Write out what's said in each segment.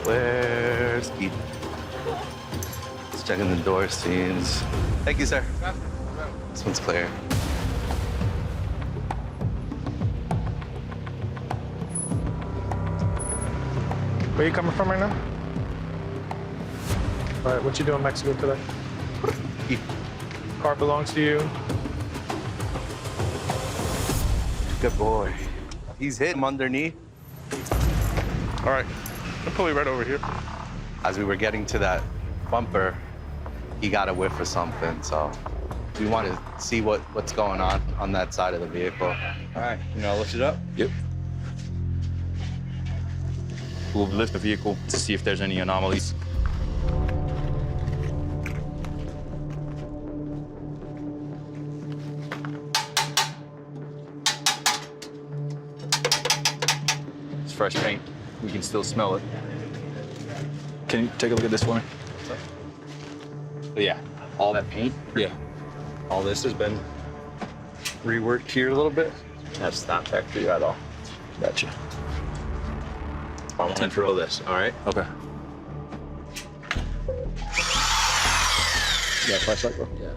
Where's Keith? Let's check in the door scenes. Thank you, sir. This one's clear. Where you coming from right now? All right, what you doing in Mexico today? Car belongs to you. Good boy. He's hit him underneath. All right, I'll pull you right over here. As we were getting to that bumper, he got a whiff of something, so we want to see what's going on that side of the vehicle. All right, you know, lift it up? Yep. We'll lift the vehicle to see if there's any anomalies. It's fresh paint. We can still smell it. Can you take a look at this for me? Yeah, all that paint? Yeah. All this has been reworked here a little bit? That's not factory at all. Gotcha. I'm gonna throw this, all right? Okay. You got a flashlight, bro? Yeah.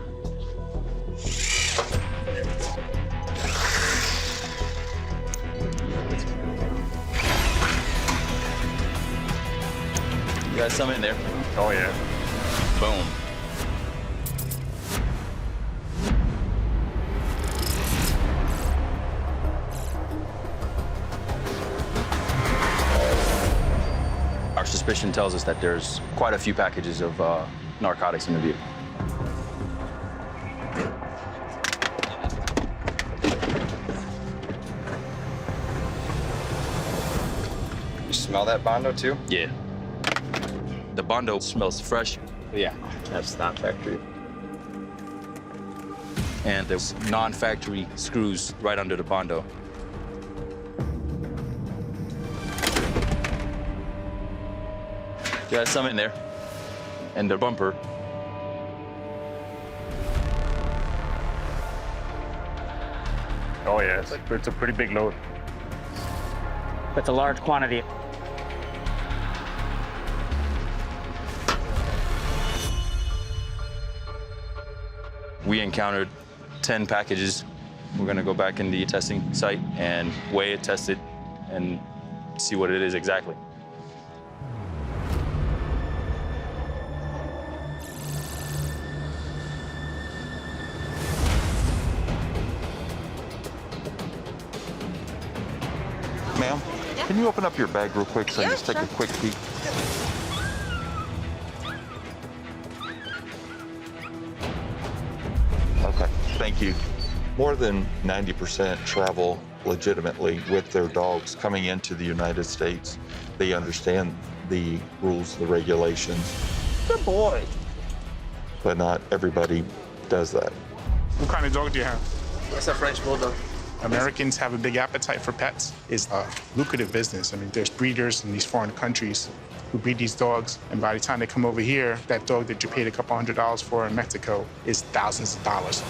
You got some in there? Oh, yeah. Boom. Our suspicion tells us that there's quite a few packages of narcotics in the vehicle. You smell that Bondo too? Yeah. The Bondo smells fresh, Yeah, that's not factory. and there's non-factory screws right under the Bondo. You got some in there, and the bumper. Oh, yeah, it's a pretty big load. That's a large quantity. We encountered 10 packages. We're gonna go back in the testing site and weigh it, test it, and see what it is exactly. Ma'am, can you open up your bag real quick so I just take a quick peek? Okay, thank you. More than 90% travel legitimately with their dogs coming into the United States. They understand the rules, the regulations. Good boy. But not everybody does that. What kind of dog do you have? It's a French bulldog. Americans have a big appetite for pets. It's a lucrative business. I mean, there's breeders in these foreign countries who breed these dogs, and by the time they come over here, that dog that you paid a couple $100s for in Mexico is thousands of dollars.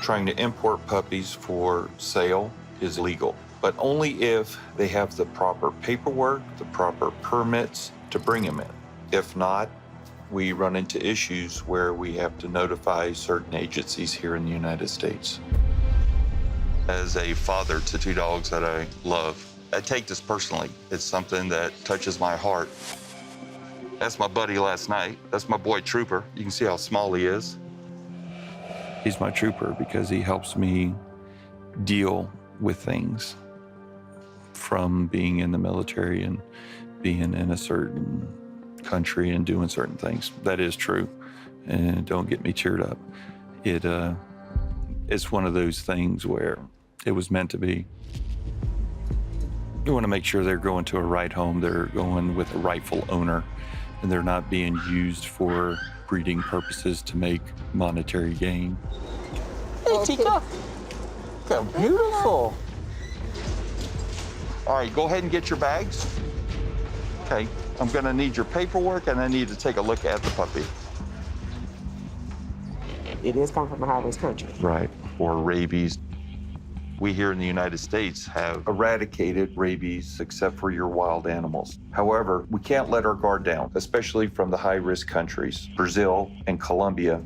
Trying to import puppies for sale is legal, but only if they have the proper paperwork, the proper permits to bring them in. If not, we run into issues where we have to notify certain agencies here in the United States. As a father to two dogs that I love, I take this personally. It's something that touches my heart. That's my buddy last night. That's my boy Trooper. You can see how small he is. He's my trooper because he helps me deal with things from being in the military and being in a certain country and doing certain things. That is true, and don't get me cheered up. It's one of those things where it was meant to be. You want to make sure they're going to a right home, they're going with a rightful owner, and they're not being used for breeding purposes to make monetary gain. Hey, Chica. Look how beautiful. All right, go ahead and get your bags. Okay, I'm gonna need your paperwork and I need to take a look at the puppy. It is coming from a high-risk country. Right, or rabies. We here in the United States have eradicated rabies except for your wild animals. However, we can't let our guard down, especially from the high-risk countries, Brazil and Colombia.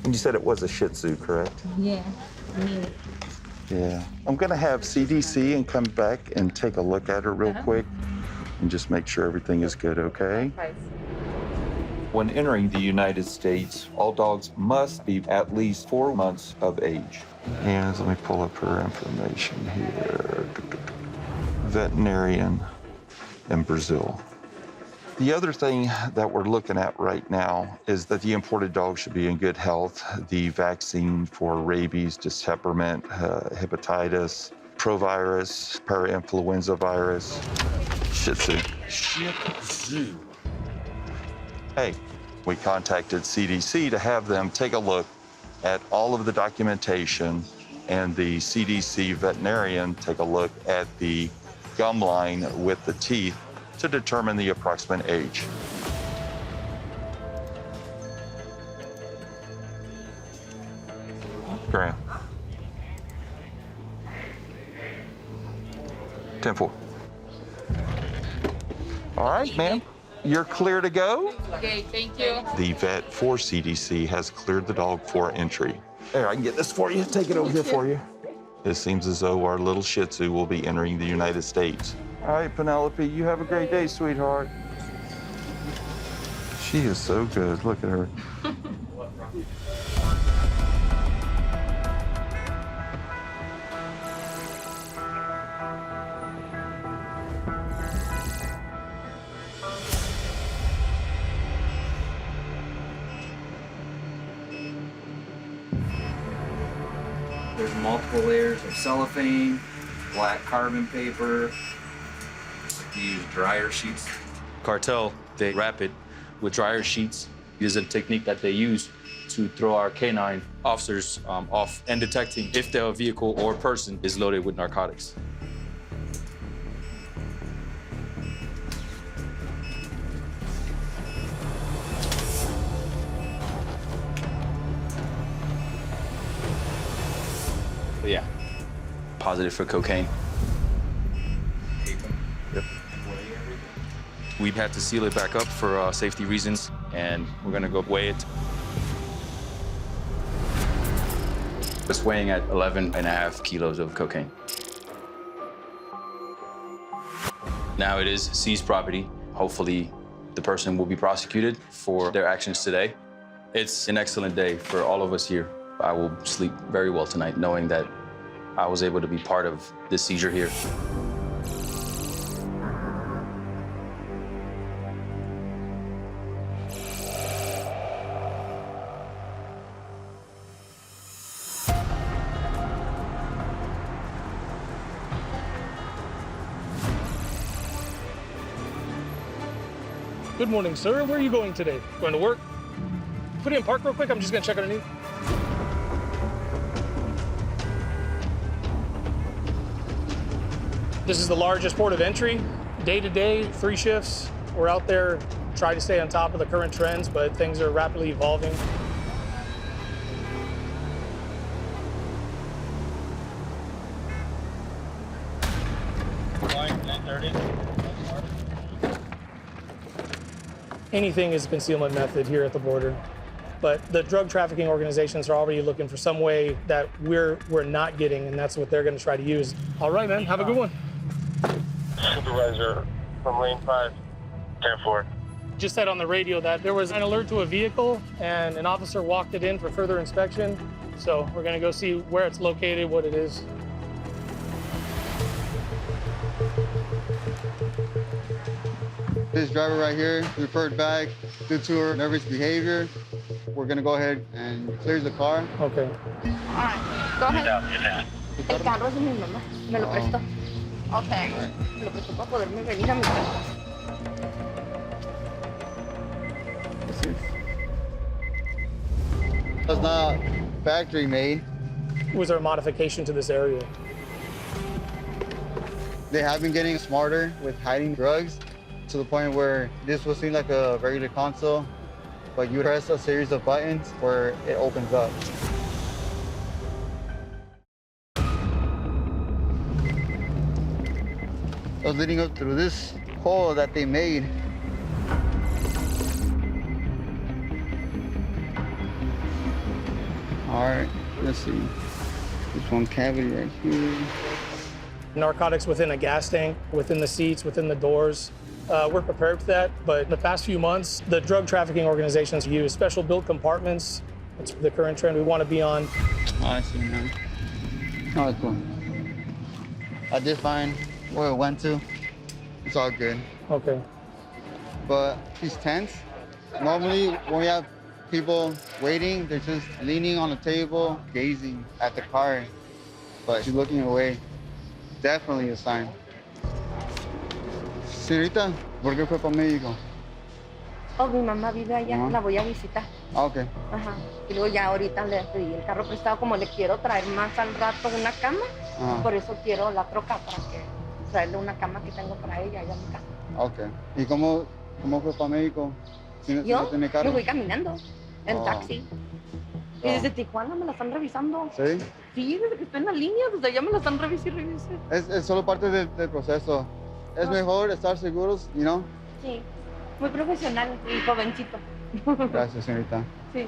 And you said it was a Shih Tzu, correct? Yeah. Yeah. I'm gonna have CDC and come back and take a look at her real quick and just make sure everything is good, okay? When entering the United States, all dogs must be at least 4 months of age. And let me pull up her information here. Veterinarian in Brazil. The other thing that we're looking at right now is that the imported dog should be in good health. The vaccine for rabies, distemperament, hepatitis, provirus, parainfluenza virus, Shih Tzu. Shih Tzu. Hey, we contacted CDC to have them take a look at all of the documentation, and the CDC veterinarian take a look at the gum line with the teeth to determine the approximate age. Graham. 10-4. All right, ma'am. You're clear to go? Okay, thank you. The vet for CDC has cleared the dog for entry. There, I can get this for you. Take it over here for you. It seems as though our little Shih Tzu will be entering the United States. All right, Penelope, you have a great day, sweetheart. She is so good. Look at her. There's multiple layers of cellophane, black carbon paper. We use dryer sheets. Cartel, they wrap it with dryer sheets. It is a technique that they use to throw our canine officers off and detecting if the vehicle or person is loaded with narcotics. But yeah, positive for cocaine. Yep. We had to seal it back up for safety reasons, and we're gonna go weigh it. It's weighing at 11.5 kilos of cocaine. Now it is seized property. Hopefully the person will be prosecuted for their actions today. It's an excellent day for all of us here. I will sleep very well tonight knowing that I was able to be part of this seizure here. Good morning, sir. Where are you going today? Going to work? Put it in park real quick. I'm just gonna check underneath. This is the largest port of entry. Day to day, 3 shifts. We're out there trying to stay on top of the current trends, but things are rapidly evolving. Anything is a concealment method here at the border. But the drug trafficking organizations are already looking for some way that we're not getting, and that's what they're gonna try to use. All right, man, have a good one. Supervisor from lane 5, 10-4. Just said on the radio that there was an alert to a vehicle and an officer walked it in for further inspection. So we're gonna go see where it's located, what it is. This driver right here referred back due to her nervous behavior. We're gonna go ahead and clear the car. Okay. All right, go ahead. El carro es de mi mamá. Me lo prestó. Okay. Me lo prestó para poderme venir a mi casa. That's not factory made. Was there a modification to this area? They have been getting smarter with hiding drugs to the point where this will seem like a regular console, but you press a series of buttons where it opens up. was leading up through this hole that they made. All right, let's see. This one cavity right here. Narcotics within a gas tank, within the seats, within the doors. We're prepared for that, but in the past few months, the drug trafficking organizations use special built compartments. That's the current trend we want to be on. Oh, I see now. Oh, it's cool. I did find where it went to. It's all good. Okay. But these tents, normally when we have people waiting, they're just leaning on the table, gazing at the car, but she's looking away. Definitely a sign. Señorita, ¿por qué fue para México? Oh, mi mamá vive allá, la voy a visitar. Ah, ok. Ajá. Y luego ya ahorita le pedí el carro prestado, como le quiero traer más al rato una cama, por eso quiero la troca para que traerle una cama que tengo para ella allá en mi casa. Ok. ¿Y cómo fue para México? ¿Si no tiene carro? Me voy caminando, en taxi. Y desde Tijuana me la están revisando. ¿Sí? Sí, desde que estoy en la línea, desde allá me la están revisando y revisando. Es solo parte del proceso. Es mejor estar seguros, you know? Sí, muy profesional y jovencito. Gracias, señorita. Sí.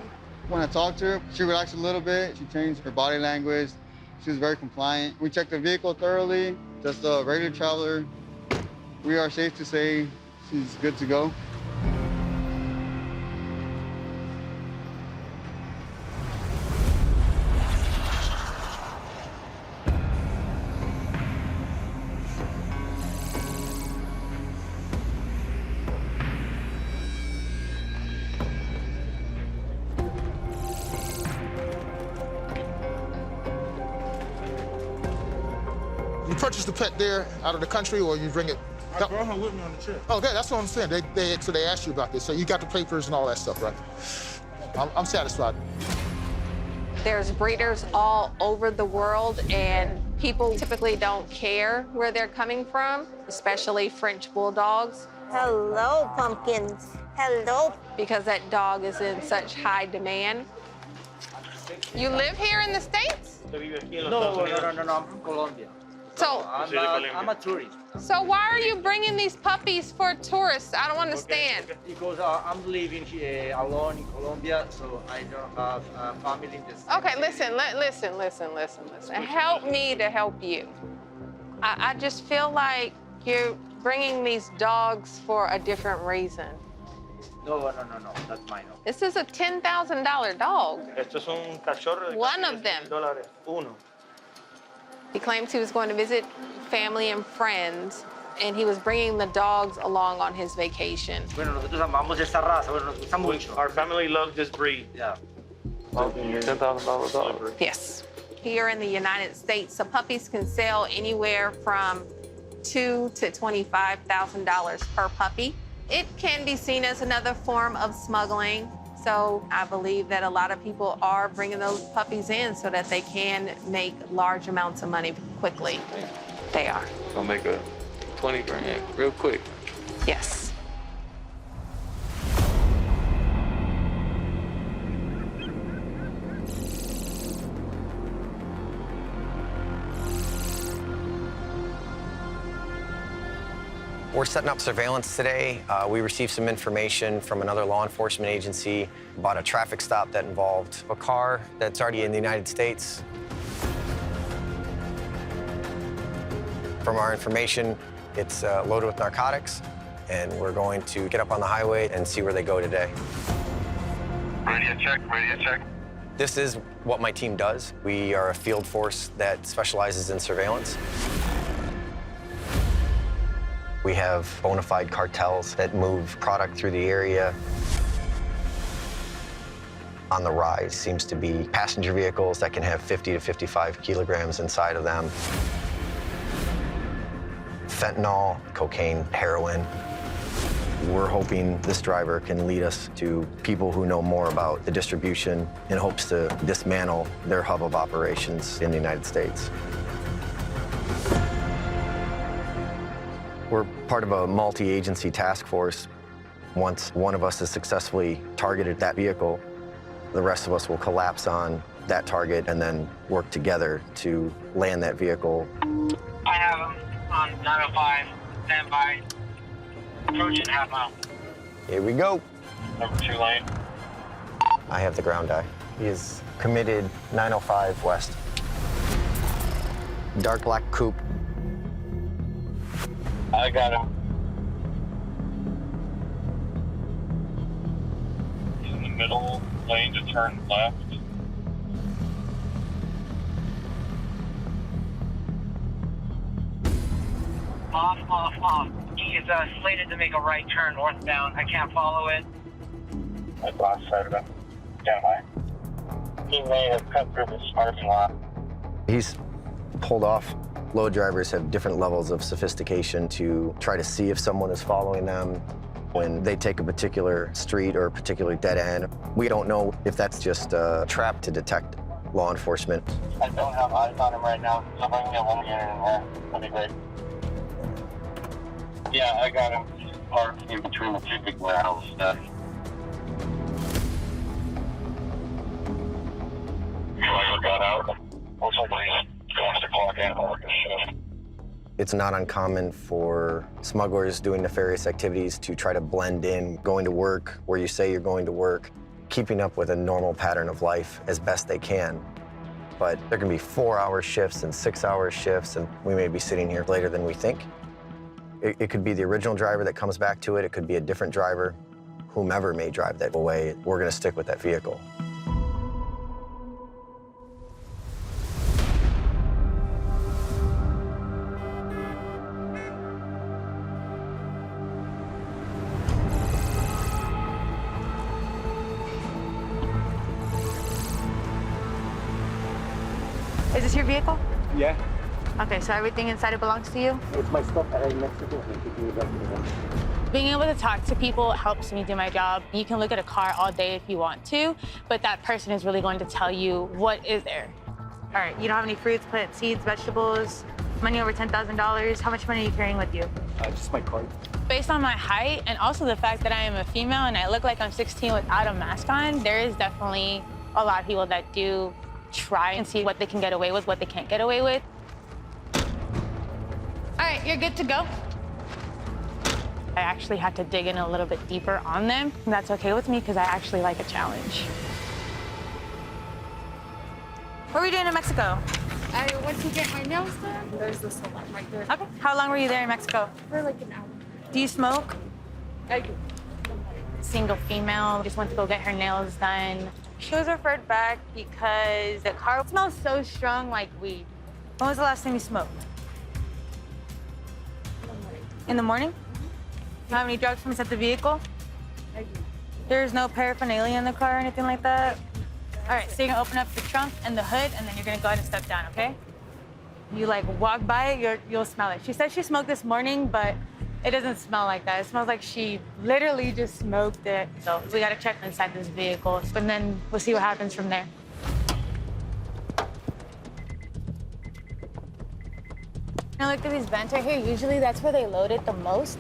When I talked to her, she relaxed a little bit. She changed her body language. She was very compliant. We checked the vehicle thoroughly. Just a regular traveler. We are safe to say she's good to go. You purchase the pet there out of the country, or you bring it? I brought her with me on the trip. Okay, that's what I'm saying. So they asked you about this. So you got the papers and all that stuff, right? I'm satisfied. There's breeders all over the world, and people typically don't care where they're coming from, especially French bulldogs. Hello, pumpkins. Hello. Because that dog is in such high demand. You live here in the States? No, I'm from Colombia. So I'm a tourist. So why are you bringing these puppies for tourists? I don't understand. Because I'm living here alone in Colombia, so I don't have family in this. Okay, listen. Help me to help you. I just feel like you're bringing these dogs for a different reason. No, that's mine. This is a $10,000 dog. Estos son un cachorro de One of them. $10,000. Uno. He claims he was going to visit family and friends, and he was bringing the dogs along on his vacation. Bueno, nosotros amamos esta raza. Bueno, nos gusta mucho. Our family loves this breed. Yeah. $10,000 dog. Yes. Here in the United States, the puppies can sell anywhere from $2,000 to $25,000 per puppy. It can be seen as another form of smuggling. So I believe that a lot of people are bringing those puppies in so that they can make large amounts of money quickly. They are. Gonna make a 20 grand real quick. Yes. We're setting up surveillance today. We received some information from another law enforcement agency about a traffic stop that involved a car that's already in the United States. From our information, it's loaded with narcotics, and we're going to get up on the highway and see where they go today. Radio check. This is what my team does. We are a field force that specializes in surveillance. We have bona fide cartels that move product through the area. On the rise seems to be passenger vehicles that can have 50 to 55 kilograms inside of them. Fentanyl, cocaine, heroin. We're hoping this driver can lead us to people who know more about the distribution in hopes to dismantle their hub of operations in the United States. We're part of a multi-agency task force. Once one of us has successfully targeted that vehicle, the rest of us will collapse on that target and then work together to land that vehicle. I have him on 905. Stand by. Approaching half mile. Here we go. Number 2 lane. I have the ground eye. He is committed 905 west. Dark black coupe. I got him. He's in the middle lane to turn left. Off. He is slated to make a right turn northbound. I can't follow it. I lost sight of him. Stand by. He may have cut through this parking lot. He's pulled off. Load drivers have different levels of sophistication to try to see if someone is following them. When they take a particular street or a particular dead end, we don't know if that's just a trap to detect law enforcement. I don't have eyes on him right now, so if I can get one unit in there, that'd be great. Yeah, I got him. He's parked in between the two big warehouse stuff. I got out. Well, somebody's going to clock in or work a shift. It's not uncommon for smugglers doing nefarious activities to try to blend in, going to work where you say you're going to work, keeping up with a normal pattern of life as best they can. But there can be 4-hour shifts and 6-hour shifts, and we may be sitting here later than we think. It could be the original driver that comes back to it. It could be a different driver. Whomever may drive that away, we're going to stick with that vehicle. Is this your vehicle? Yeah. Okay, so everything inside it belongs to you? It's my stuff in Mexico. Being able to talk to people helps me do my job. You can look at a car all day if you want to, but that person is really going to tell you what is there. All right, you don't have any fruits, plants, seeds, vegetables, money over $10,000. How much money are you carrying with you? Just my card. Based on my height and also the fact that I am a female and I look like I'm 16 without a mask on, there is definitely a lot of people that do try and see what they can get away with, what they can't get away with. All right, you're good to go. I actually had to dig in a little bit deeper on them. And that's okay with me because I actually like a challenge. What were you doing in Mexico? I went to get my nails done. There's the salon right there. Okay. How long were you there in Mexico? For like an hour. Do you smoke? I do. Single female, just went to go get her nails done. She was referred back because the car smells so strong like weed. When was the last time you smoked? In the morning? You don't have any drugs from inside the vehicle? I do. There's no paraphernalia in the car or anything like that? All right, so you're gonna open up the trunk and the hood, and then you're gonna go ahead and step down, okay? You like walk by it, you'll smell it. She said she smoked this morning, but it doesn't smell like that. It smells like she literally just smoked it. So we gotta check inside this vehicle, and then we'll see what happens from there. Now look at these vents right here. Usually that's where they load it the most.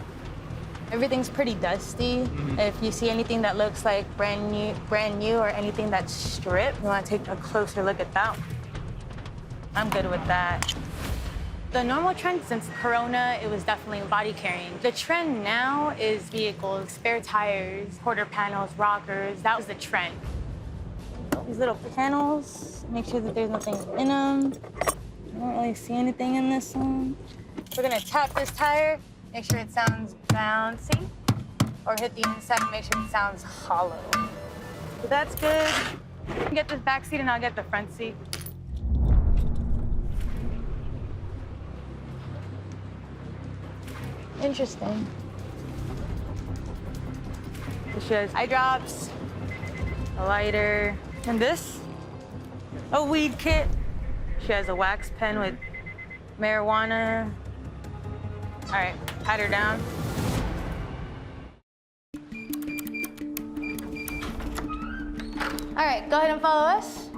Everything's pretty dusty. If you see anything that looks like brand new or anything that's stripped, you wanna take a closer look at that. I'm good with that. The normal trend since Corona, it was definitely body carrying. The trend now is vehicles, spare tires, quarter panels, rockers. That was the trend. These little panels, make sure that there's nothing in them. I don't really see anything in this one. We're gonna tap this tire, make sure it sounds bouncy, or hit the inside and make sure it sounds hollow. So that's good. You get this back seat and I'll get the front seat. Interesting. She has eye drops, a lighter, and this, a weed kit. She has a wax pen with marijuana. All right, pat her down. All right, go ahead and follow us.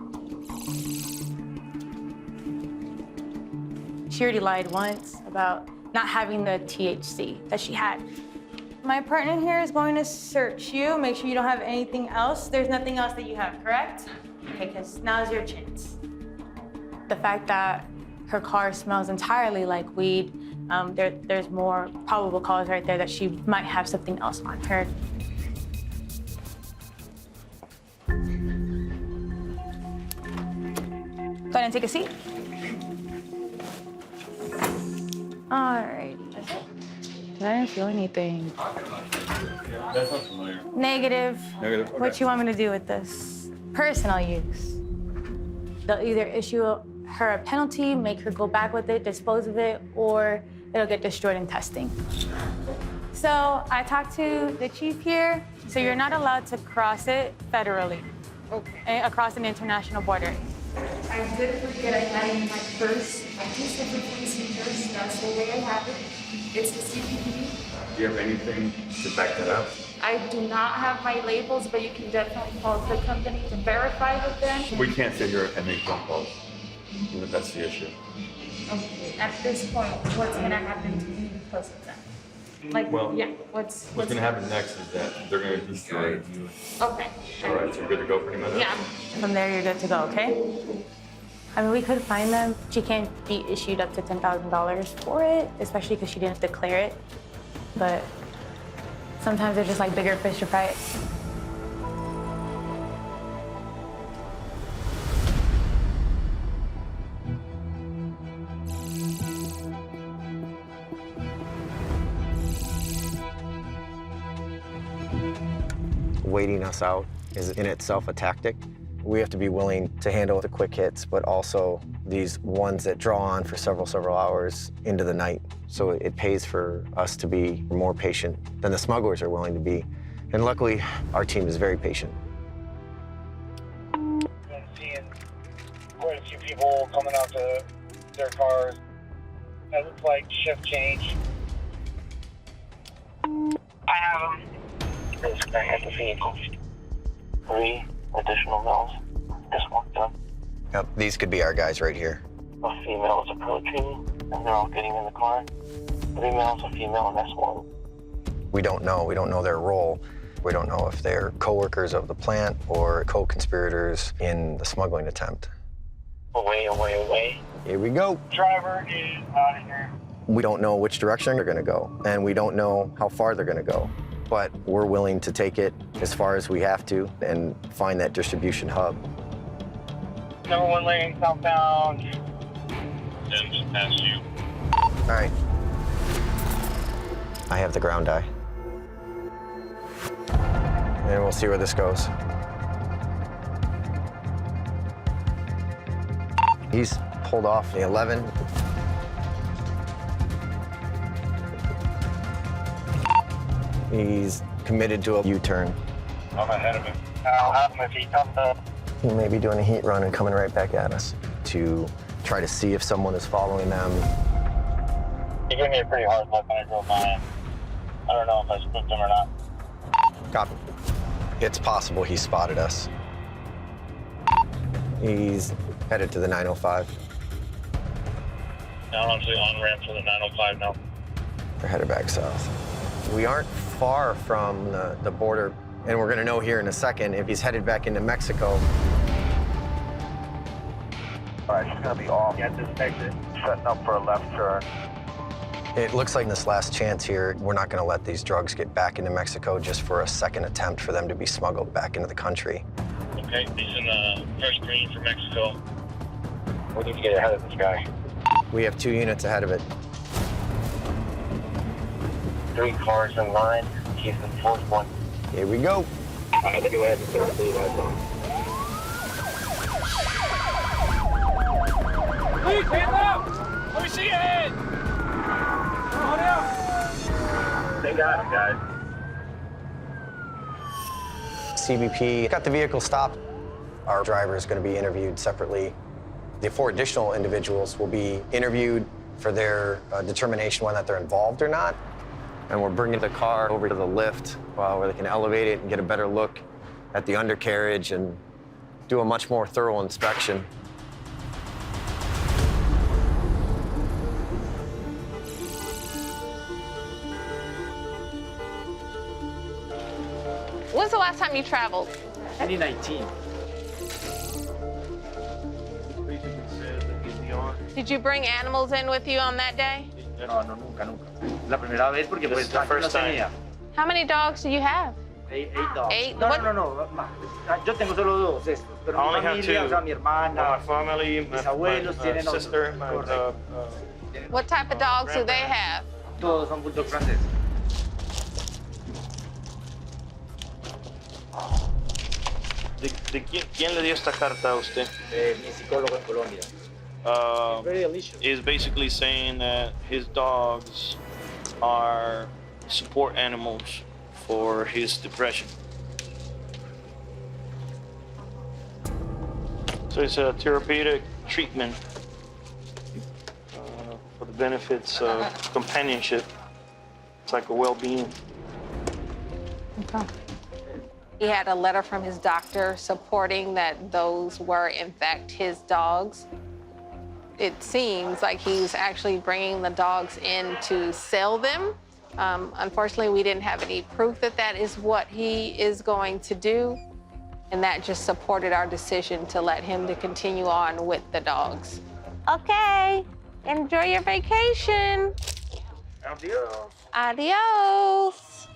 She already lied once about not having the THC that she had. My partner here is going to search you, make sure you don't have anything else. There's nothing else that you have, correct? Okay, because now's your chance. The fact that her car smells entirely like weed there's more probable cause right there that she might have something else on her. Go ahead and take a seat. All right. I didn't feel anything. That's not familiar. Negative. Negative. Okay. What you want me to do with this? Personal use. They'll either issue her a penalty, make her go back with it, dispose of it, or it'll get destroyed in testing. So I talked to the chief here. So you're not allowed to cross it federally. Okay. Across an international border. I did forget I had it in my purse. I just have the police purse. That's the way I have it. It's the CBP. Do you have anything to back that up? I do not have my labels, but you can definitely call the company to verify with them. We can't sit here and make phone calls. That's the issue. Okay. At this point, what's gonna happen to me because of that? Like, Well, yeah, what's going to happen next is that they're going to destroy it. Okay. All right, so you're good to go pretty much? Yeah. From there, you're good to go, okay? I mean, we could find them. She can't be issued up to $10,000 for it, especially because she didn't declare it. But sometimes they're just like bigger fish to fry. Waiting us out is in itself a tactic. We have to be willing to handle the quick hits, but also these ones that draw on for several hours into the night. So it pays for us to be more patient than the smugglers are willing to be. And luckily, our team is very patient. I'm seeing quite a few people coming out to their cars. That looks like shift change. I have them. This guy at the vehicle. 3 additional males. Just walked up. Yep, these could be our guys right here. A female is approaching, and they're all getting in the car. 3 males, a female, and that's 1. We don't know. We don't know their role. We don't know if they're co-workers of the plant or co-conspirators in the smuggling attempt. Away. Here we go. Driver is out of here. We don't know which direction they're going to go, and we don't know how far they're going to go. But we're willing to take it as far as we have to and find that distribution hub. Number 1 lane southbound. 10 just past you. All right. I have the ground eye. And we'll see where this goes. He's pulled off the 11. He's committed to a U-turn. I'm ahead of him. I'll have him if he comes up. He may be doing a heat run and coming right back at us to try to see if someone is following them. He gave me a pretty hard look when I drove by him. I don't know if I spooked him or not. Copy. It's possible he spotted us. He's headed to the 905. Now I'm actually on ramp to the 905 now. We're headed back south. We aren't far from the border, and we're gonna know here in a second if he's headed back into Mexico. All right, she's gonna be off at this exit, setting up for a left turn. It looks like in this last chance here, we're not gonna let these drugs get back into Mexico just for a second attempt for them to be smuggled back into the country. Okay, he's in first green for Mexico. We need to get ahead of this guy. We have 2 units ahead of it. 3 cars in line. He's the 4th one. Here we go. All right, let's go ahead and start you guys on. Please, hands up! Let me see your head! Come on out! They got him, guys. CBP got the vehicle stopped. Our driver is going to be interviewed separately. The 4 additional individuals will be interviewed for their determination whether they're involved or not. And we're bringing the car over to the lift where they can elevate it and get a better look at the undercarriage and do a much more thorough inspection. When's the last time you traveled? 2019. Did you bring animals in with you on that day? No, nunca. La primera vez porque pues the first no time. tenía. How many dogs do you have? Eight dogs. Eight? No, What- no. Yo tengo solo dos estos, pero I mi only have familia, two. o sea, mi hermana, My family, mis abuelos tienen otros. sister, my Correcto. What type of dogs do they have? Todos son bulldog franceses. ¿Quién le dio esta carta a usted? Mi psicólogo en Colombia. Is basically saying that his dogs are support animals for his depression. So it's a therapeutic treatment for the benefits of companionship. It's like a well-being. He had a letter from his doctor supporting that those were, in fact, his dogs. It seems like he's actually bringing the dogs in to sell them. Unfortunately, we didn't have any proof that that is what he is going to do. And that just supported our decision to let him to continue on with the dogs. Okay, enjoy your vacation. Adios. Adios.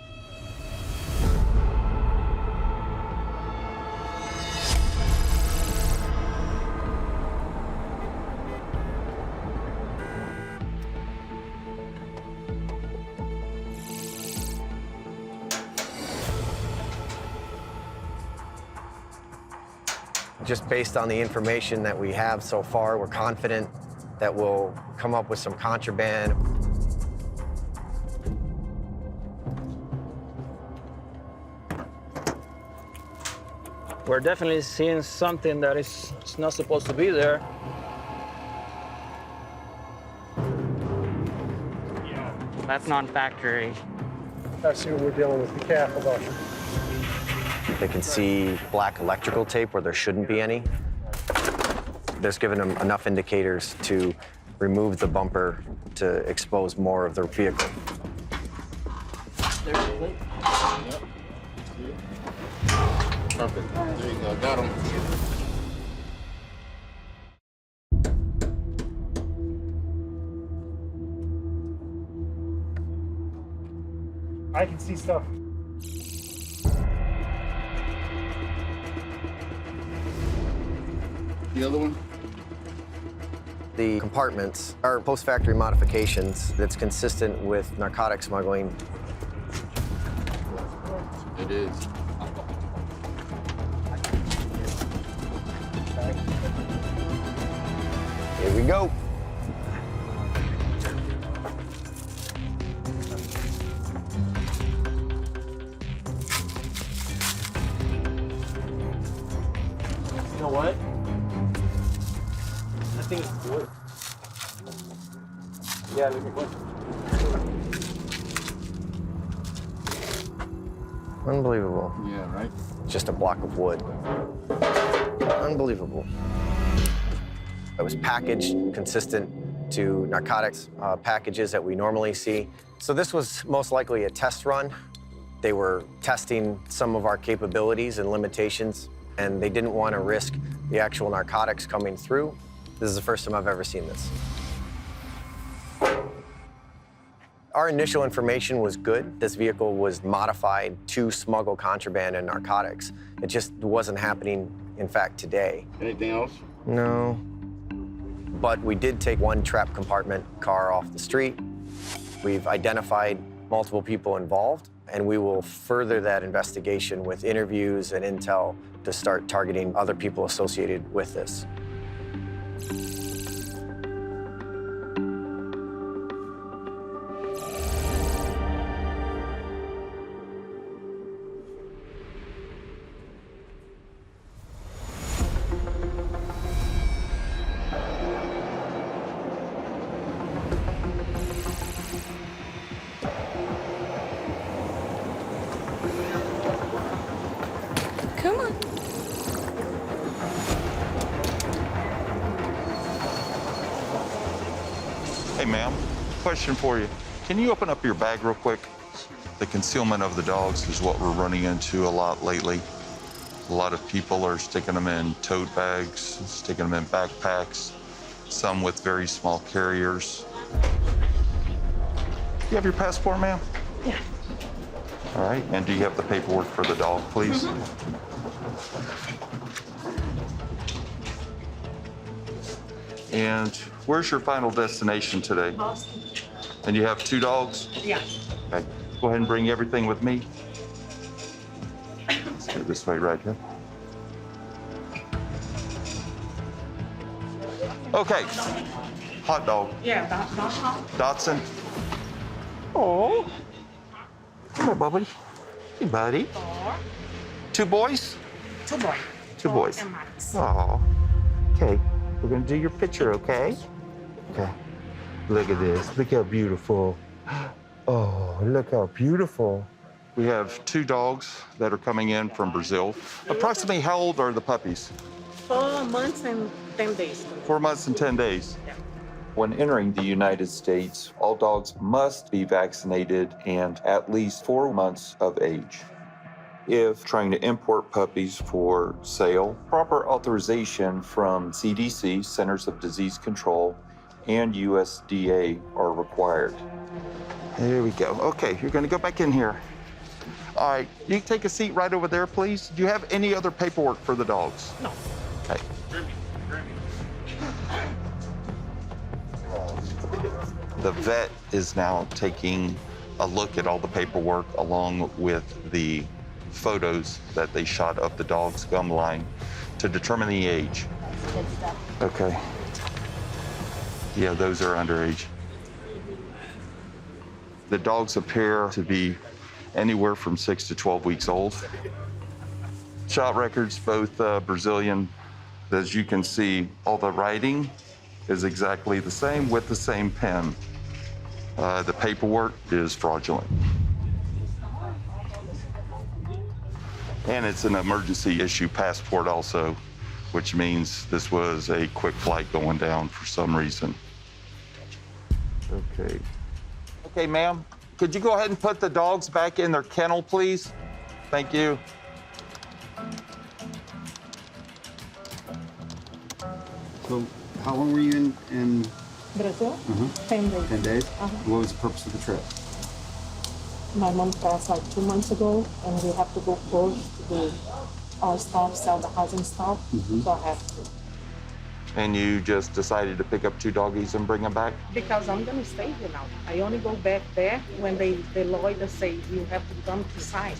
Just based on the information that we have so far, we're confident that we'll come up with some contraband. We're definitely seeing something that is not supposed to be there. That's non-factory. I see what we're dealing with, be careful though. They can see black electrical tape where there shouldn't be any. This giving them enough indicators to remove the bumper to expose more of the vehicle. There's the plate. Yep. Perfect. There you go. Got him. I can see stuff. The other one? The compartments are post-factory modifications that's consistent with narcotic smuggling. It is. Here we go. You know what? That thing is good. Yeah, look at what. Unbelievable. Yeah, right? Just a block of wood. Unbelievable. It was packaged consistent to narcotics packages that we normally see. So this was most likely a test run. They were testing some of our capabilities and limitations, and they didn't want to risk the actual narcotics coming through. This is the first time I've ever seen this. Our initial information was good. This vehicle was modified to smuggle contraband and narcotics. It just wasn't happening, in fact, today. Anything else? No. But we did take one trap compartment car off the street. We've identified multiple people involved, and we will further that investigation with interviews and intel to start targeting other people associated with this. Come on. Hey, ma'am, question for you. Can you open up your bag real quick? The concealment of the dogs is what we're running into a lot lately. A lot of people are sticking them in tote bags, sticking them in backpacks, some with very small carriers. You have your passport, ma'am? Yeah. All right, and do you have the paperwork for the dog, please? And where's your final destination today? Boston. And you have 2 dogs? Yeah. Okay, go ahead and bring everything with me. Let's go this way right here. Okay, hot dog. Yeah, that's hot. Dotson. Oh. Come here, buddy. Hey, buddy. 2 boys? 2 boys. 2 boys. Oh. Okay, we're gonna do your picture, okay? Okay. Look at this. Look how beautiful. Oh, look how beautiful. We have 2 dogs that are coming in from Brazil. Approximately how old are the puppies? 4 months and 10 days. 4 months and 10 days. When entering the United States, all dogs must be vaccinated and at least 4 months of age. If trying to import puppies for sale, proper authorization from CDC, Centers of Disease Control, and USDA are required. Here we go. Okay, you're gonna go back in here. All right, you can take a seat right over there, please. Do you have any other paperwork for the dogs? No. Okay. The vet is now taking a look at all the paperwork along with the photos that they shot of the dog's gum line to determine the age. Good stuff. Okay. Yeah, those are underage. The dogs appear to be anywhere from 6 to 12 weeks old. Shot records, both Brazilian. As you can see, all the writing is exactly the same with the same pen. The paperwork is fraudulent. And it's an emergency issue passport also, which means this was a quick flight going down for some reason. Okay. Okay, ma'am, could you go ahead and put the dogs back in their kennel, please? Thank you. So how long were you in Brazil? 10 days. 10 days? What was the purpose of the trip? My mom passed like 2 months ago, and we have to go first to do our stuff, sell the housing stuff. So I have to. And you just decided to pick up 2 doggies and bring them back? Because I'm gonna stay here now. I only go back there when the lawyer say you have to come to sign.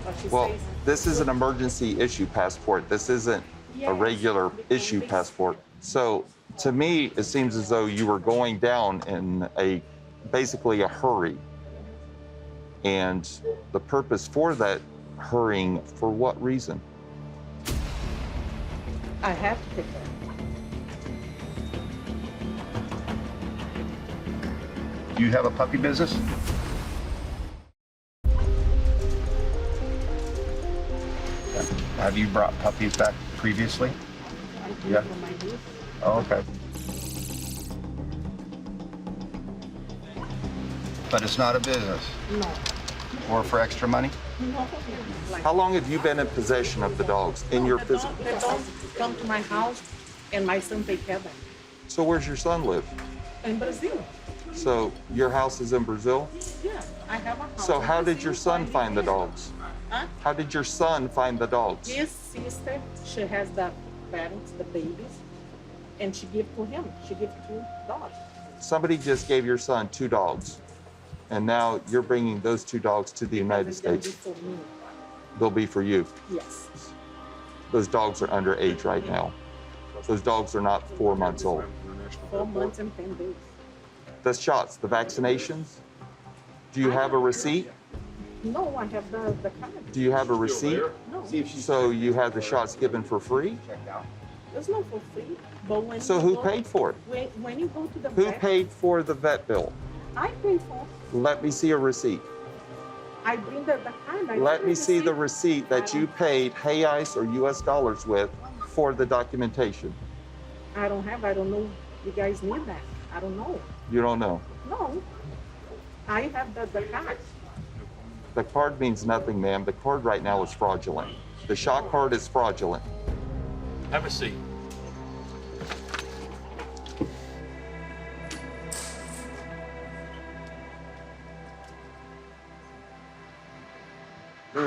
But she Well, says, this is an emergency issue passport. This isn't a regular issue passport. So to me, it seems as though you were going down in basically a hurry. And the purpose for that hurrying, for what reason? I have to pick her. Do you have a puppy business? Have you brought puppies back previously? Yeah. Oh, okay. But it's not a business? No. Or for extra money? No. How long have you been in possession of the dogs in your physical? The dogs come to my house, and my son take care of them. So where's your son live? In Brazil. So your house is in Brazil? Yeah, I have a house. So in how did Brazil. your son find the dogs? Huh? How did your son find the dogs? His sister, she has the parents, the babies, and she give to him. She give 2 dogs. Somebody just gave your son 2 dogs, and now you're bringing those 2 dogs to the United It's gonna be States. for me. They'll be for you. Yes. Those dogs are underage right now. Those dogs are not 4 months old. 4 months and 10 days. The shots, the vaccinations, do you have a receipt? No, I have the card. Do you have a receipt? No. So you had the shots given for free? It's not for free. But when So you who go- paid for it? When you go to the Who vet, paid for the vet bill? I pay for. Let me see a receipt. I bring the card. I Let bring me the see the receipt. receipt that you paid Hey Ice or US dollars with for the documentation. I don't have. I don't know. You guys need that. I don't know. You don't know. No. I have the card. The card means nothing, ma'am. The card right now is fraudulent. The shot card is fraudulent. Have a seat.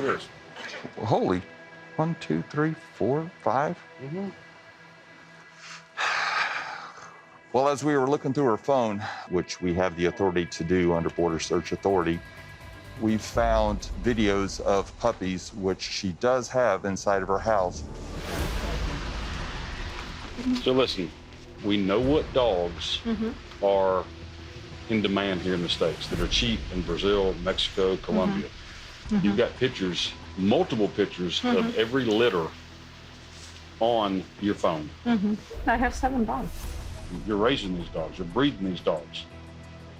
is. Holy, 1, 2, 3, 4, 5. Well, as we were looking through her phone, which we have the authority to do under Border Search Authority, we found videos of puppies, which she does have inside of her house. So listen, we know what dogs are in demand here in the States that are cheap in Brazil, Mexico, Colombia. You've got pictures, multiple pictures of every litter on your phone. I have 7 dogs. You're raising these dogs, you're breeding these dogs.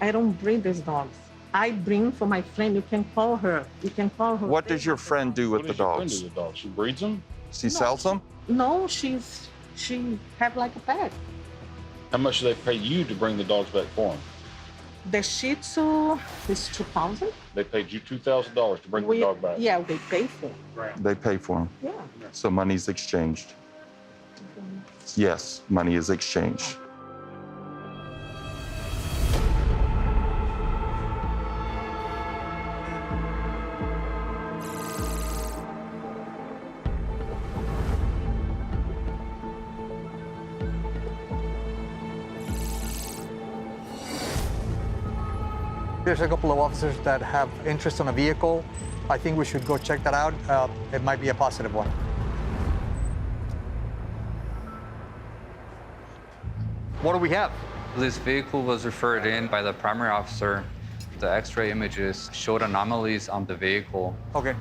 I don't breed these dogs. I bring for my friend. You can call her. You can call her. What does your friend do with the dogs? What does your friend do with dogs? She breeds them? She sells them? No, she have like a pet. How much do they pay you to bring the dogs back for them? The Shih Tzu is 2,000. They paid you $2,000 to bring the dog back. Yeah, they pay for it. They pay for them. Yeah. So money's exchanged. Yes, money is exchanged. There's a couple of officers that have interest in a vehicle. I think we should go check that out. It might be a positive one. What do we have? This vehicle was referred in by the primary officer. The X-ray images showed anomalies on the vehicle. Okay.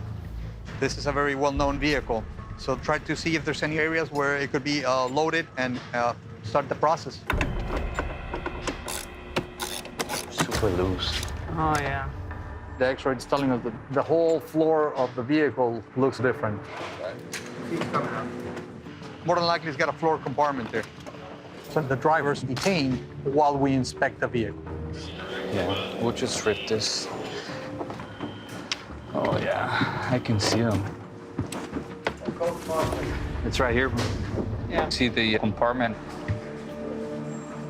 This is a very well-known vehicle. So try to see if there's any areas where it could be loaded and start the process. Super loose. Oh, yeah. The X-ray is telling us that the whole floor of the vehicle looks different. More than likely, it's got a floor compartment there. So the driver's detained while we inspect the vehicle. Yeah, we'll just rip this. Oh, yeah, I can see them. It's right here. Yeah. See the compartment?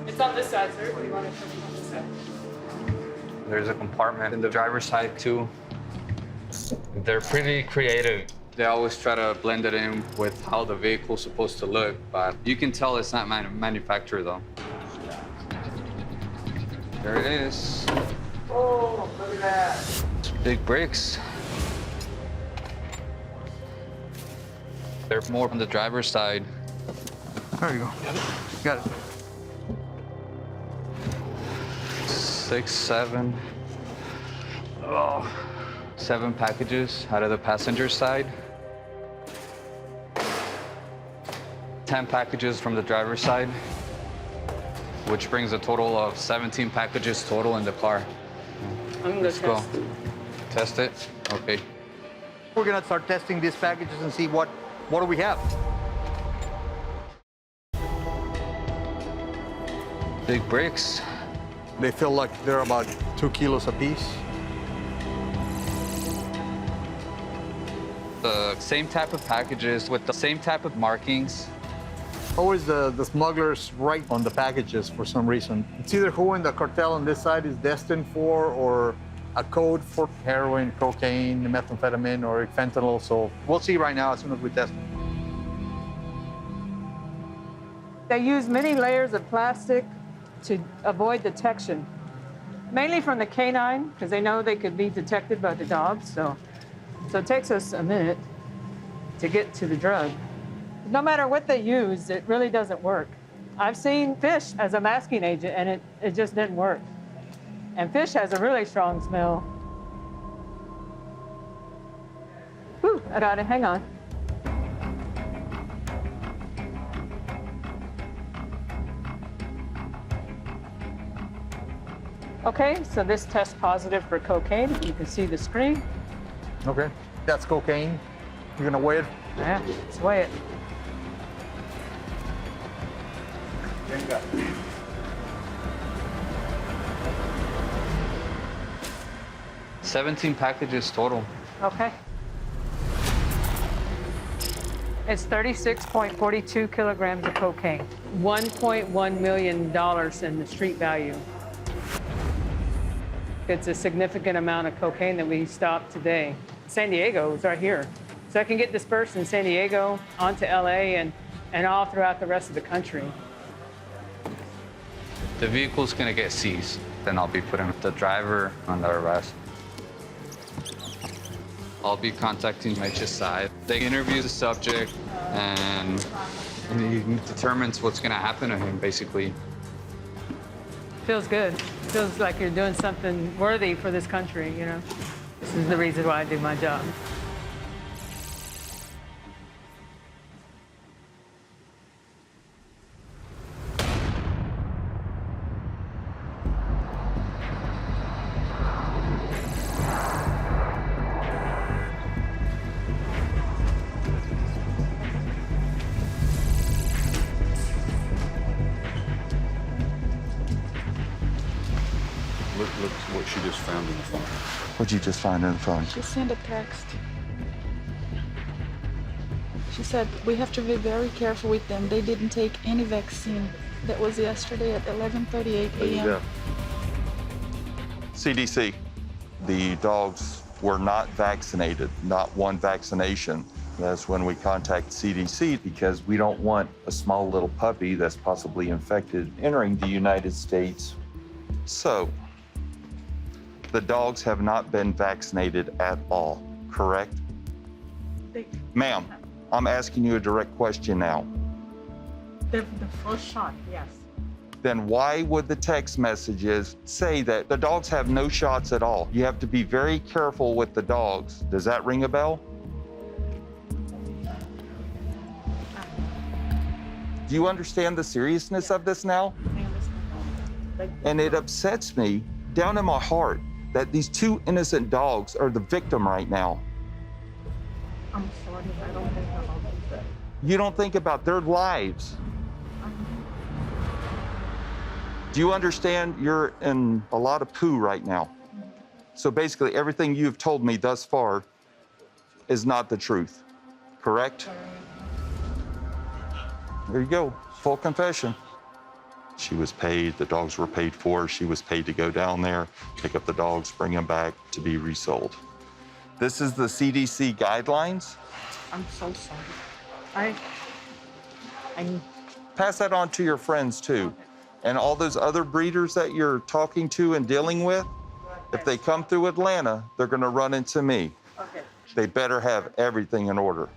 It's on this side, sir. You want to show me on this side? There's a compartment in the driver's side, too. They're pretty creative. They always try to blend it in with how the vehicle's supposed to look, but you can tell it's not manufactured, though. There it is. Oh, look at that. Big bricks. They're more on the driver's side. There you go. Got it. 6, 7. Oh. 7 packages out of the passenger side. 10 packages from the driver's side, which brings a total of 17 packages total in the car. I'm Let's gonna go. Test it? Okay. We're gonna start testing these packages and see what do we have. Big bricks. They feel like they're about 2 kilos apiece. The same type of packages with the same type of markings. Always the smugglers write on the packages for some reason. It's either who in the cartel on this side is destined for or a code for heroin, cocaine, methamphetamine, or fentanyl. So we'll see right now as soon as we test. They use many layers of plastic to avoid detection, mainly from the canine, because they know they could be detected by the dogs. So it takes us a minute to get to the drug. No matter what they use, it really doesn't work. I've seen fish as a masking agent, and it just didn't work. And fish has a really strong smell. Whew, I got it, hang on. Okay, so this tests positive for cocaine. You can see the screen. Okay, that's cocaine. You're gonna weigh it? Yeah, let's weigh it. $17 packages total. Okay. It's 36.42 kilograms of cocaine. $1.1 million in the street value. It's a significant amount of cocaine that we stopped today. San Diego is right here. So I can get dispersed in San Diego, onto LA, and all throughout the rest of the country. The vehicle's gonna get seized. Then I'll be putting the driver under arrest. I'll be contacting HSI. They interview the subject and he determines what's gonna happen to him, basically. Feels good. Feels like you're doing something worthy for this country, you know? This is the reason why I do my job. Look what she just found in the phone. What'd you just find in the phone? She sent a text. She said, we have to be very careful with them. They didn't take any vaccine. That was yesterday at 11:38 a.m. CDC, the dogs were not vaccinated, not one vaccination. That's when we contact CDC because we don't want a small little puppy that's possibly infected entering the United States. So, the dogs have not been vaccinated at all, correct? Ma'am, I'm asking you a direct question now. The first shot, yes. Then why would the text messages say that the dogs have no shots at all? You have to be very careful with the dogs. Does that ring a bell? Do you understand the seriousness of this now? And it upsets me down in my heart that these two innocent dogs are the victim right now. I'm sorry, I don't think about that. You don't think about their lives. Do you understand you're in a lot of poo right now? So basically everything you've told me thus far is not the truth, correct? There you go, full confession. She was paid, the dogs were paid for, she was paid to go down there, pick up the dogs, bring them back to be resold. This is the CDC guidelines. I'm so sorry. I Pass that on to your friends too. And all those other breeders that you're talking to and dealing with, if they come through Atlanta, they're gonna run into me. Okay. They better have everything in order.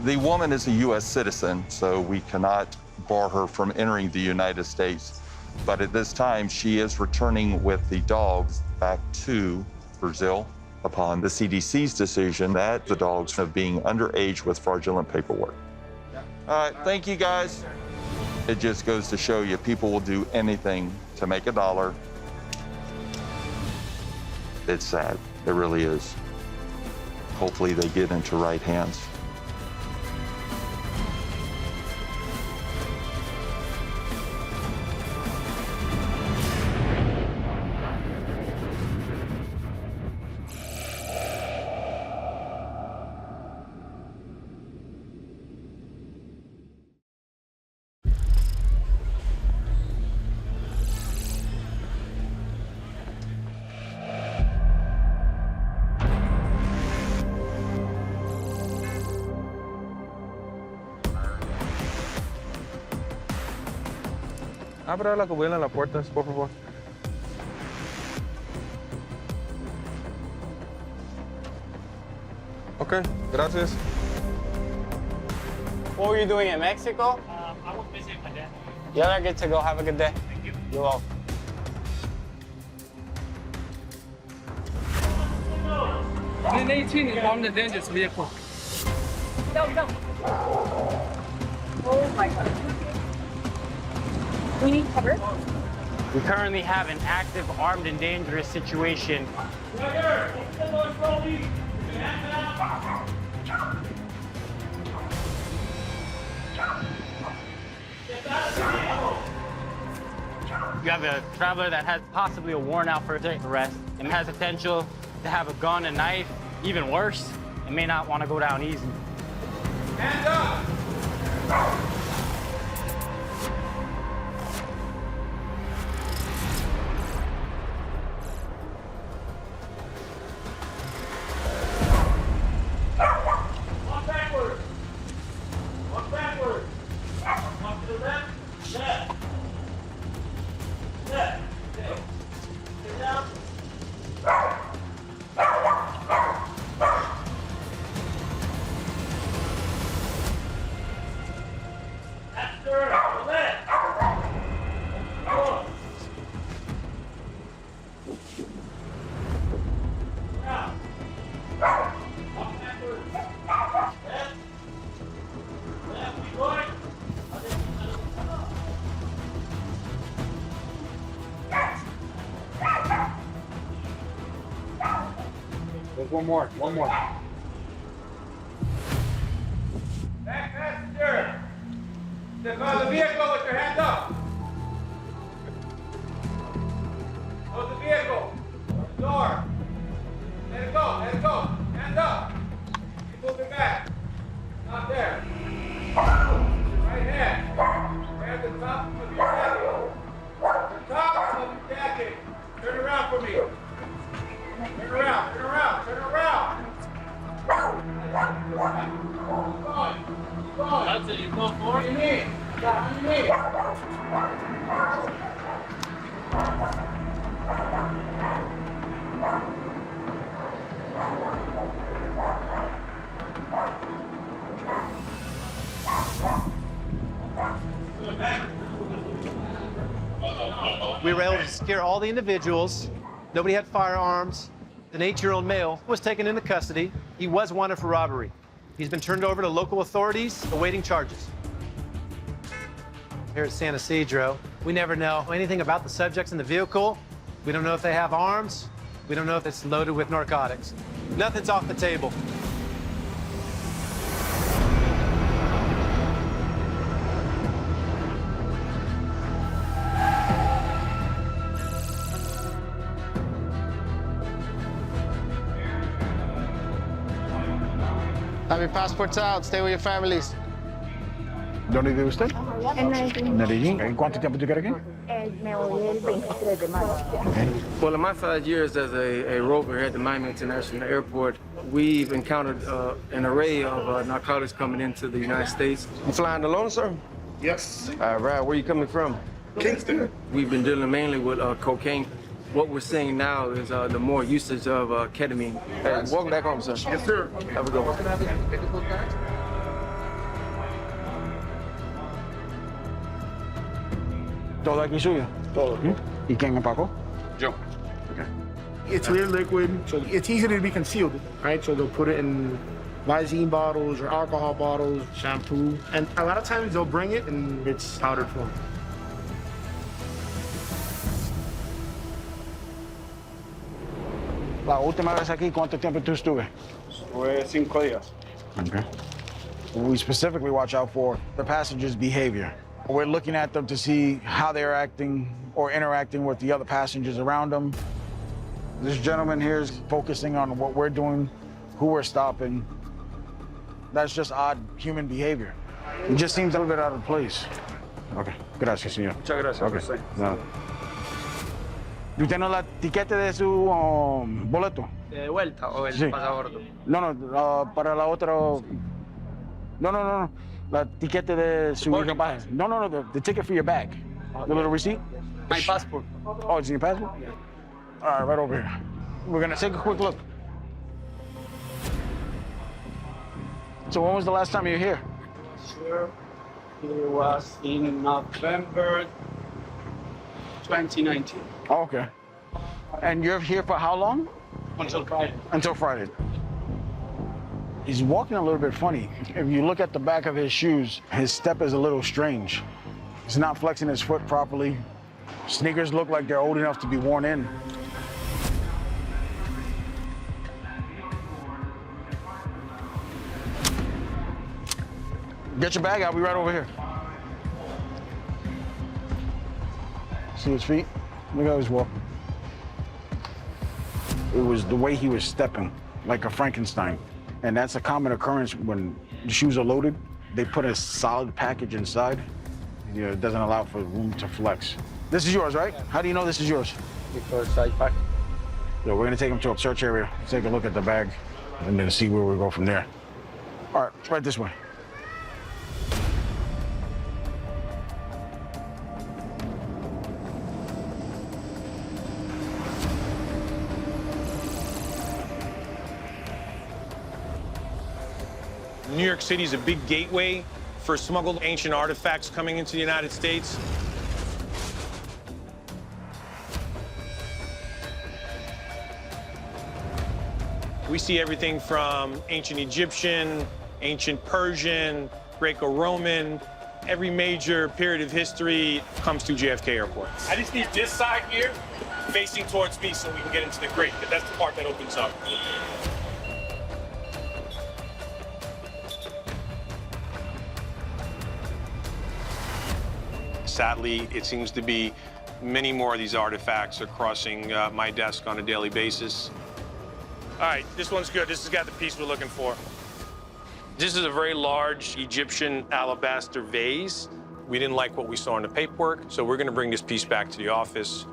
The woman is a US citizen, so we cannot bar her from entering the United States. But at this time, she is returning with the dogs back to Brazil upon the CDC's decision that the dogs are being underage with fraudulent paperwork. All right, thank you guys. It just goes to show you people will do anything to make a dollar. It's sad, it really is. Hopefully they get into right hands. Abra la cubierta en las puertas, por favor. Okay, gracias. What were you doing in Mexico? I was visiting my dad. Yeah, I get to go. Have a good day. Thank you. You're welcome. In 18 is armed and dangerous vehicle. Go, go. Oh my God. We need cover. We currently have an active armed and dangerous situation. You have a traveler that has possibly a warrant out for arrest and has potential to have a gun, a knife, even worse, and may not want to go down easy. Hands up! There's one more. Back passenger. Step out of the vehicle with your hands up. Close the vehicle. Close the door. Let it go. Hands up. Keep moving back. Not there. Right hand. Grab the top of your jacket. The top of your jacket. Turn around for me. Turn around. Keep going. That's it. You go forward. On your knee. On your knee. We were able to secure all the individuals. Nobody had firearms. An 8-year-old male was taken into custody. He was wanted for robbery. He's been turned over to local authorities, awaiting charges. Here at San Ysidro, we never know anything about the subjects in the vehicle. We don't know if they have arms. We don't know if it's loaded with narcotics. Nothing's off the table. Have your passports out. Stay with your families. ¿Dónde vive usted? En Medellín. Medellín. ¿En cuánto tiempo tú quieres aquí? Me voy el 23 de mayo. Well, in my 5 years as a rover here at the Miami International Airport, we've encountered an array of narcotics coming into the United States. You flying alone, sir? Yes. All right, where are you coming from? Kingston. We've been dealing mainly with cocaine. What we're seeing now is the more usage of ketamine. Hey, welcome back home, sir. Yes, sir. Have a good one. ¿Todo aquí suyo? Todo. ¿Y quién empacó? Yo. Okay. It's clear liquid, so it's easy to be concealed, right? So they'll put it in Visine bottles or alcohol bottles, shampoo, and a lot of times they'll bring it in its powdered form. La última vez aquí, ¿cuánto tiempo tú estuve? Fue 5 días. Okay. We specifically watch out for the passengers' behavior. We're looking at them to see how they're acting or interacting with the other passengers around them. This gentleman here is focusing on what we're doing, who we're stopping. That's just odd human behavior. It just seems a little bit out of place. Okay. Gracias, señor. Muchas gracias. Okay. No. ¿Usted tiene la etiqueta de su boleto? ¿De vuelta o el Sí. pasaporte? No, para la otra. No. La etiqueta de su equipaje. No, the ticket for your bag. The little receipt? My passport. Oh, it's in your passport? All right, right over here. We're gonna take a quick look. So when was the last time you were here? Sure. It was in November 2019. Oh, okay. And you're here for how long? Until Friday. Until Friday. He's walking a little bit funny. If you look at the back of his shoes, his step is a little strange. He's not flexing his foot properly. Sneakers look like they're old enough to be worn in. Get your bag, I'll be right over here. See his feet? Look how he's walking. It was the way he was stepping, like a Frankenstein. And that's a common occurrence when the shoes are loaded. They put a solid package inside. You know, it doesn't allow for room to flex. This is yours, right? How do you know this is yours? Because I packed. So we're gonna take him to a search area, take a look at the bag, and then see where we go from there. All right, right this way. New York City is a big gateway for smuggled ancient artifacts coming into the United States. We see everything from ancient Egyptian, ancient Persian, Greco-Roman. Every major period of history comes through JFK Airport. I just need this side here facing towards me so we can get into the crate, because that's the part that opens up. Sadly, it seems to be many more of these artifacts are crossing my desk on a daily basis. All right, this one's good. This has got the piece we're looking for. This is a very large Egyptian alabaster vase. We didn't like what we saw in the paperwork, so we're going to bring this piece back to the office.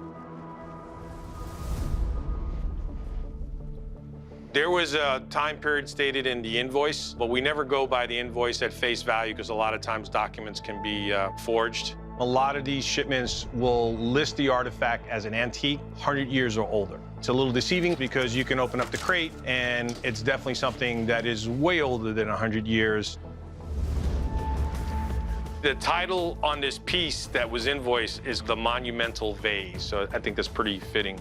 There was a time period stated in the invoice, but we never go by the invoice at face value because a lot of times documents can be forged. A lot of these shipments will list the artifact as an antique, 100 years or older. It's a little deceiving because you can open up the crate and it's definitely something that is way older than 100 years. The title on this piece that was invoiced is the monumental vase, so I think that's pretty fitting.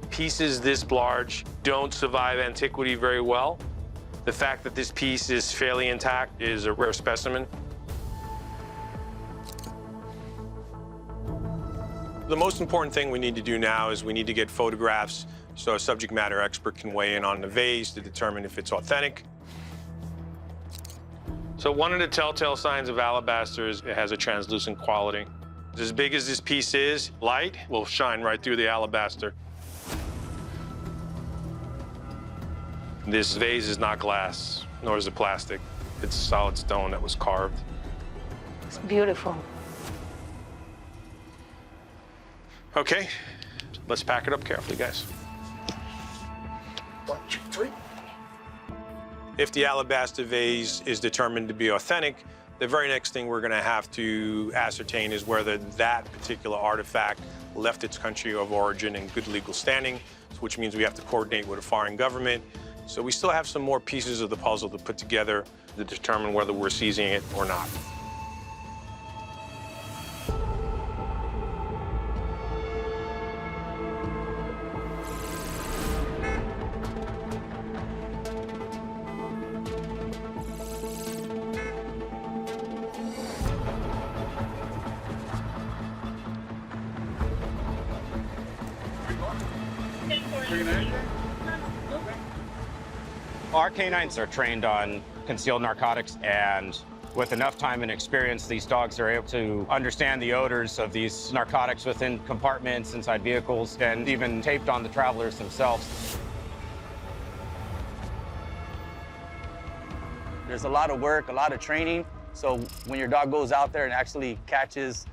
Pieces this large don't survive antiquity very well. The fact that this piece is fairly intact is a rare specimen. The most important thing we need to do now is we need to get photographs so a subject matter expert can weigh in on the vase to determine if it's authentic. So one of the telltale signs of alabaster is it has a translucent quality. As big as this piece is, light will shine right through the alabaster. This vase is not glass, nor is it plastic. It's solid stone that was carved. It's beautiful. Okay, let's pack it up carefully, guys. 1, 2, 3. If the alabaster vase is determined to be authentic, the very next thing we're gonna have to ascertain is whether that particular artifact left its country of origin in good legal standing, which means we have to coordinate with a foreign government. So we still have some more pieces of the puzzle to put together to determine whether we're seizing it or not. Our canines are trained on concealed narcotics, and with enough time and experience, these dogs are able to understand the odors of these narcotics within compartments, inside vehicles, and even taped on the travelers themselves. There's a lot of work, a lot of training, so when your dog goes out there and actually catches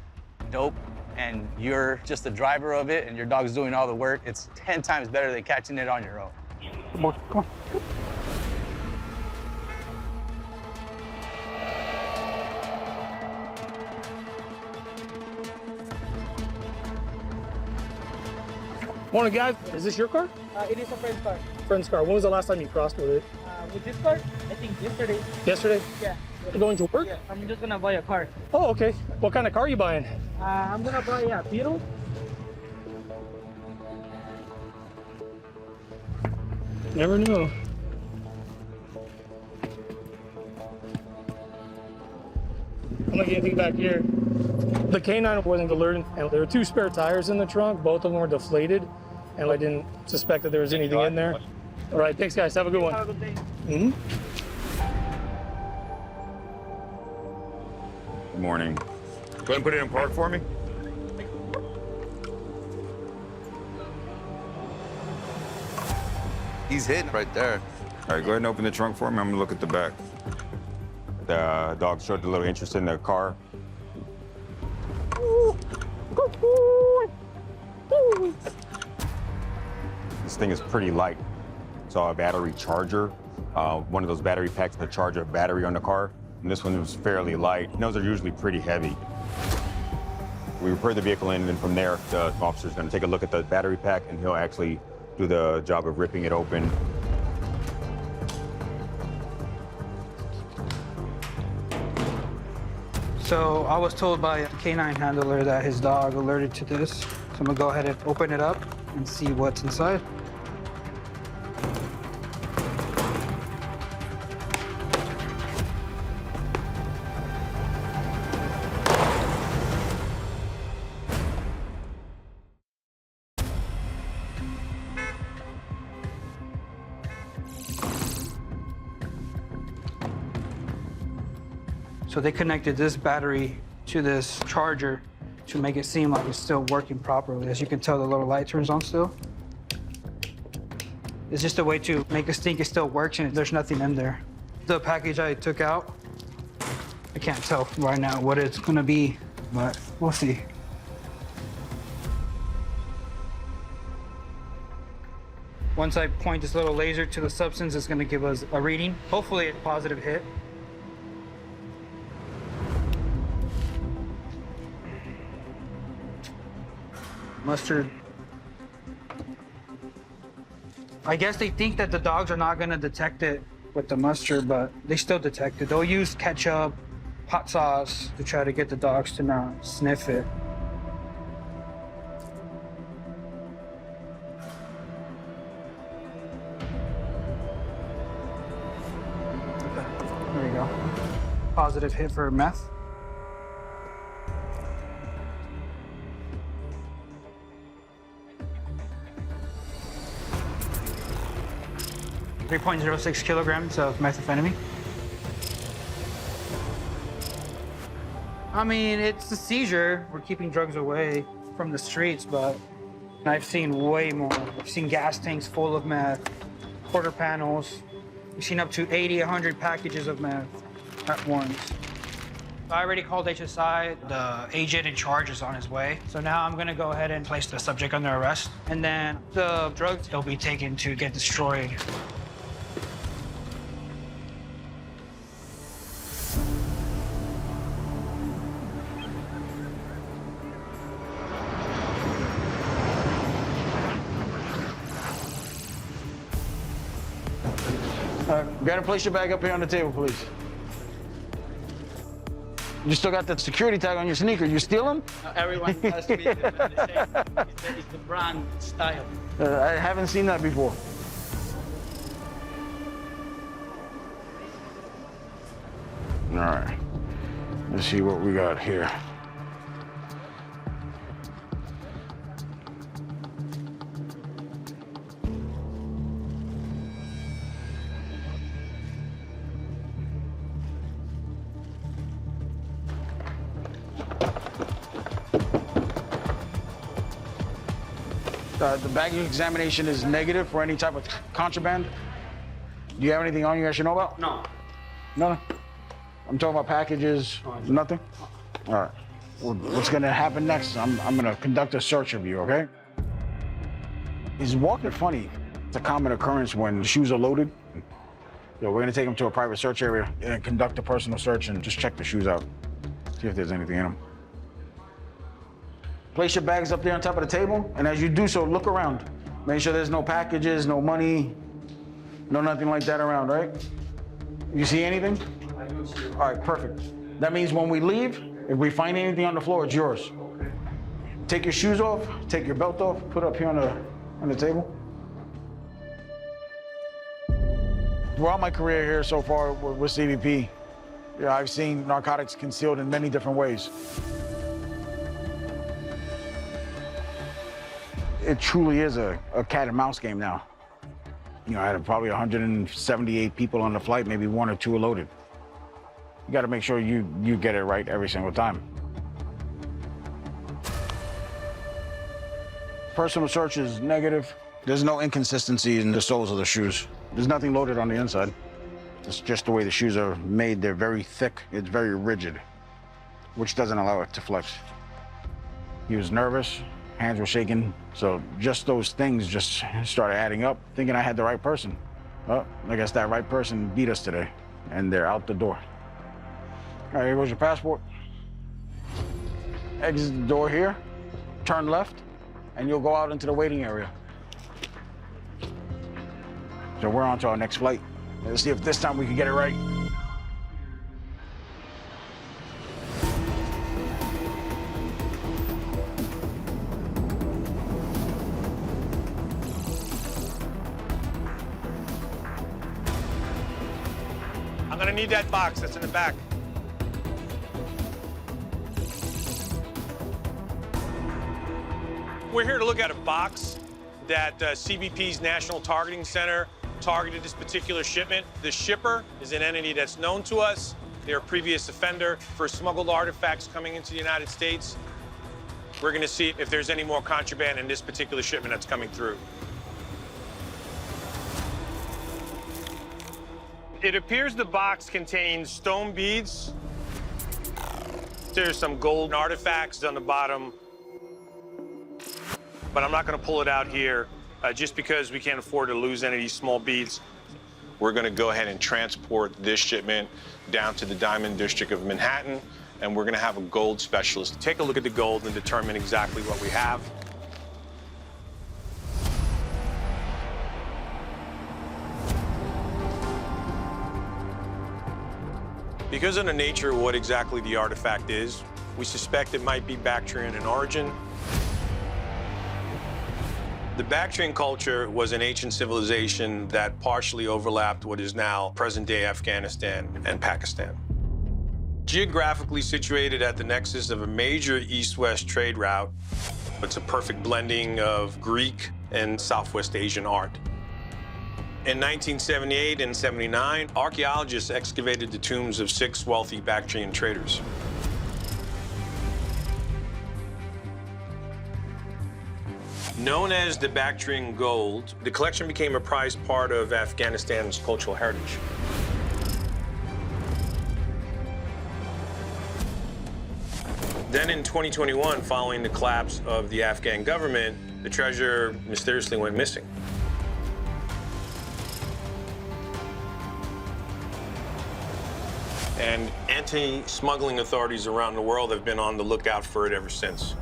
dope and you're just the driver of it and your dog's doing all the work, it's 10 times better than catching it on your own. Come on, come on. Morning, guys. Is this your car? It is a friend's car. Friend's car. When was the last time you crossed with it? With this car, I think yesterday. Yesterday? Yeah. You going to work? Yeah, I'm just gonna buy a car. Oh, okay. What kind of car are you buying? I'm gonna buy a Beetle. Never knew. I'm not getting anything back here. The canine wasn't alerted, and there were 2 spare tires in the trunk. Both of them were deflated, and I didn't suspect that there was anything in there. All right, thanks, guys. Have a good one. Have a good day. Mm-hmm. Good morning. Go ahead and put it in park for me. He's hidden right there. All right, go ahead and open the trunk for me. I'm gonna look at the back. The dog showed a little interest in the car. This thing is pretty light. Saw a battery charger, one of those battery packs to charge a battery on the car. And this one was fairly light. Those are usually pretty heavy. We repair the vehicle in, and then from there, the officer's gonna take a look at the battery pack, and he'll actually do the job of ripping it open. So I was told by a canine handler that his dog alerted to this. So I'm gonna go ahead and open it up and see what's inside. So they connected this battery to this charger to make it seem like it's still working properly. As you can tell, the little light turns on still. It's just a way to make us think it still works and there's nothing in there. The package I took out, I can't tell right now what it's gonna be, but we'll see. Once I point this little laser to the substance, it's gonna give us a reading, hopefully a positive hit. Mustard. I guess they think that the dogs are not gonna detect it with the mustard, but they still detect it. They'll use ketchup, hot sauce to try to get the dogs to not sniff it. There you go. Positive hit for meth. 3.06 kilograms of methamphetamine. I mean, it's a seizure. We're keeping drugs away from the streets, but I've seen way more. I've seen gas tanks full of meth, quarter panels. We've seen up to 80, 100 packages of meth at once. I already called HSI. The agent in charge is on his way. So now I'm gonna go ahead and place the subject under arrest. And then the drugs will be taken to get destroyed. Gotta place your bag up here on the table, please. You still got that security tag on your sneaker. You steal them? Everyone has to be the same. It's the brand style. I haven't seen that before. All right. Let's see what we got here. The baggage examination is negative for any type of contraband. Do you have anything on you I should know about? No. No? I'm talking about packages, nothing? All right. Well, what's gonna happen next? I'm gonna conduct a search of you, okay? He's walking funny. It's a common occurrence when shoes are loaded. So we're gonna take him to a private search area and conduct a personal search and just check the shoes out. See if there's anything in them. Place your bags up there on top of the table, and as you do so, look around. Make sure there's no packages, no money, no nothing like that around, right? You see anything? I do see. All right, perfect. That means when we leave, if we find anything on the floor, it's yours. Okay. Take your shoes off, take your belt off, put it up here on the table. Throughout my career here so far with CBP, I've seen narcotics concealed in many different ways. It truly is a cat and mouse game now. I had probably 178 people on the flight, maybe 1 or 2 are loaded. You gotta make sure you get it right every single time. Personal search is negative. There's no inconsistency in the soles of the shoes. There's nothing loaded on the inside. It's just the way the shoes are made. They're very thick. It's very rigid, which doesn't allow it to flex. He was nervous. Hands were shaking, so just those things just started adding up, thinking I had the right person. Well, I guess that right person beat us today, and they're out the door. All right, here goes your passport. Exit the door here, turn left, and you'll go out into the waiting area. So we're on to our next flight. Let's see if this time we can get it right. gonna need that box that's in the back. We're here to look at a box that CBP's National Targeting Center targeted this particular shipment. The shipper is an entity that's known to us. They're a previous offender for smuggled artifacts coming into the United States. We're gonna see if there's any more contraband in this particular shipment that's coming through. It appears the box contains stone beads. There's some gold artifacts on the bottom, but I'm not gonna pull it out here just because we can't afford to lose any of these small beads. We're gonna go ahead and transport this shipment down to the Diamond District of Manhattan, and we're gonna have a gold specialist Take a look at the gold and determine exactly what we have. Because of the nature of what exactly the artifact is, we suspect it might be Bactrian in origin. The Bactrian culture was an ancient civilization that partially overlapped what is now present-day Afghanistan and Pakistan. Geographically situated at the nexus of a major east-west trade route, it's a perfect blending of Greek and Southwest Asian art. In 1978 and 79, archaeologists excavated the tombs of 6 wealthy Bactrian traders. Known as the Bactrian gold, the collection became a prized part of Afghanistan's cultural heritage. Then in 2021, following the collapse of the Afghan government, the treasure mysteriously went missing. And anti-smuggling authorities around the world have been on the lookout for it ever since.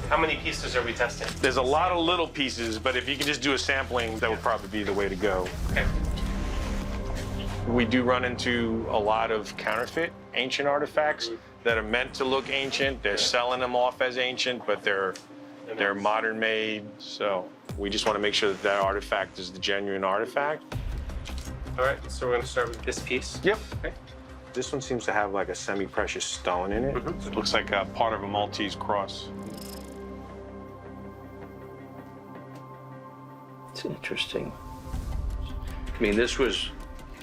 How many pieces are we testing? There's a lot of little pieces, but if you could just do a sampling, that would probably be the way to go. Okay. We do run into a lot of counterfeit ancient artifacts that are meant to look ancient. They're selling them off as ancient, but they're modern made. So we just want to make sure that that artifact is the genuine artifact. All right, so we're going to start with this piece. Yep. Okay. This one seems to have like a semi-precious stone in it. It looks like a part of a Maltese cross. It's interesting. I mean, this was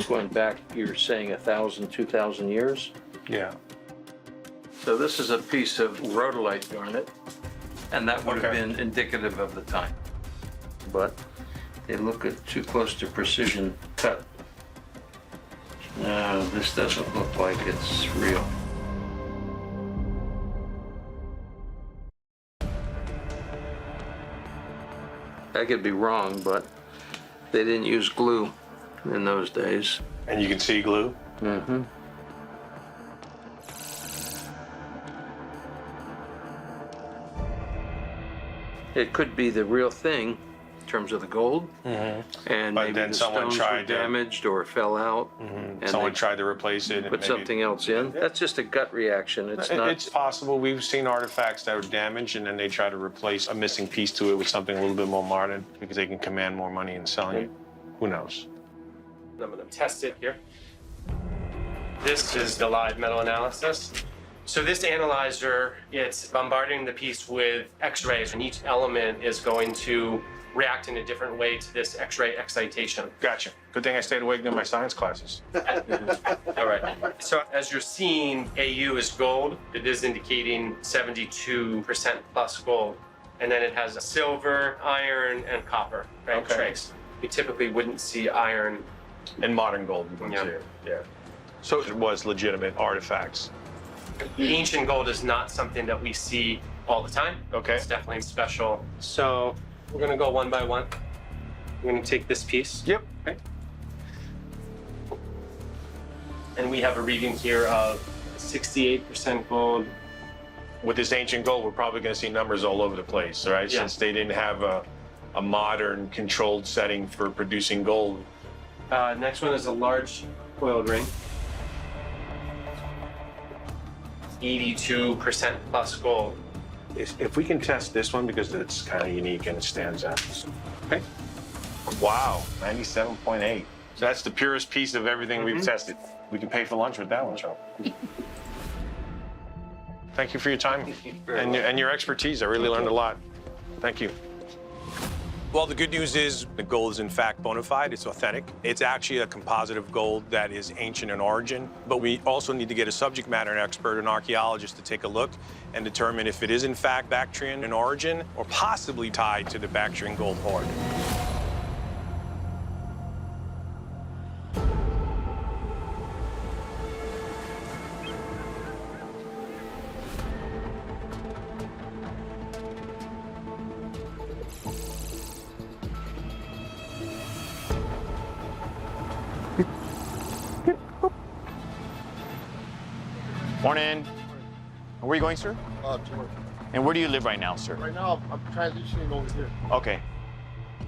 going back, you're saying 1,000, 2,000 years? Yeah. So this is a piece of rhodolite garnet, and that would have been indicative of the time. But they look at too close to precision cut. No, this doesn't look like it's real. I could be wrong, but they didn't use glue in those days. And you can see glue? Mm-hmm. It could be the real thing in terms of the gold, and But maybe then the someone stones were tried to- damaged or fell out, and Someone they tried to replace it. and put maybe- something else in. That's just a gut reaction. It's not. It's possible. We've seen artifacts that were damaged, and then they try to replace a missing piece to it with something a little bit more modern because they can command more money in selling it. Who knows? I'm going to test it here. This is the live metal analysis. So this analyzer, it's bombarding the piece with X-rays, and each element is going to react in a different way to this X-ray excitation. Gotcha. Good thing I stayed awake during my science classes. All right. So as you're seeing, AU is gold. It is indicating 72% plus gold. And then it has a silver, iron, and copper, right? Okay. Trace. You typically wouldn't see iron in modern gold. Yeah. Yeah. So it was legitimate artifacts. Ancient gold is not something that we see all the time. Okay. It's definitely special. So we're gonna go one by one. We're gonna take this piece. Yep. Okay. And we have a reading here of 68% gold. With this ancient gold, we're probably going to see numbers all over the place, right? Yeah. Since they didn't have a modern controlled setting for producing gold. Next one is a large coiled ring. 82% plus gold. If we can test this one, because it's kind of unique and it stands out. Okay. Wow, 97.8. So that's the purest piece of everything we've tested. We can pay for lunch with that one, Joe. Thank you for your time and your expertise. I really learned a lot. Thank you. Well, the good news is the gold is in fact bona fide. It's authentic. It's actually a composite of gold that is ancient in origin. But we also need to get a subject matter expert, an archaeologist, to take a look and determine if it is in fact Bactrian in origin or possibly tied to the Bactrian gold hoard. Morning. Where are you going, sir? To work. And where do you live right now, sir? Right now, I'm transitioning over here. Okay.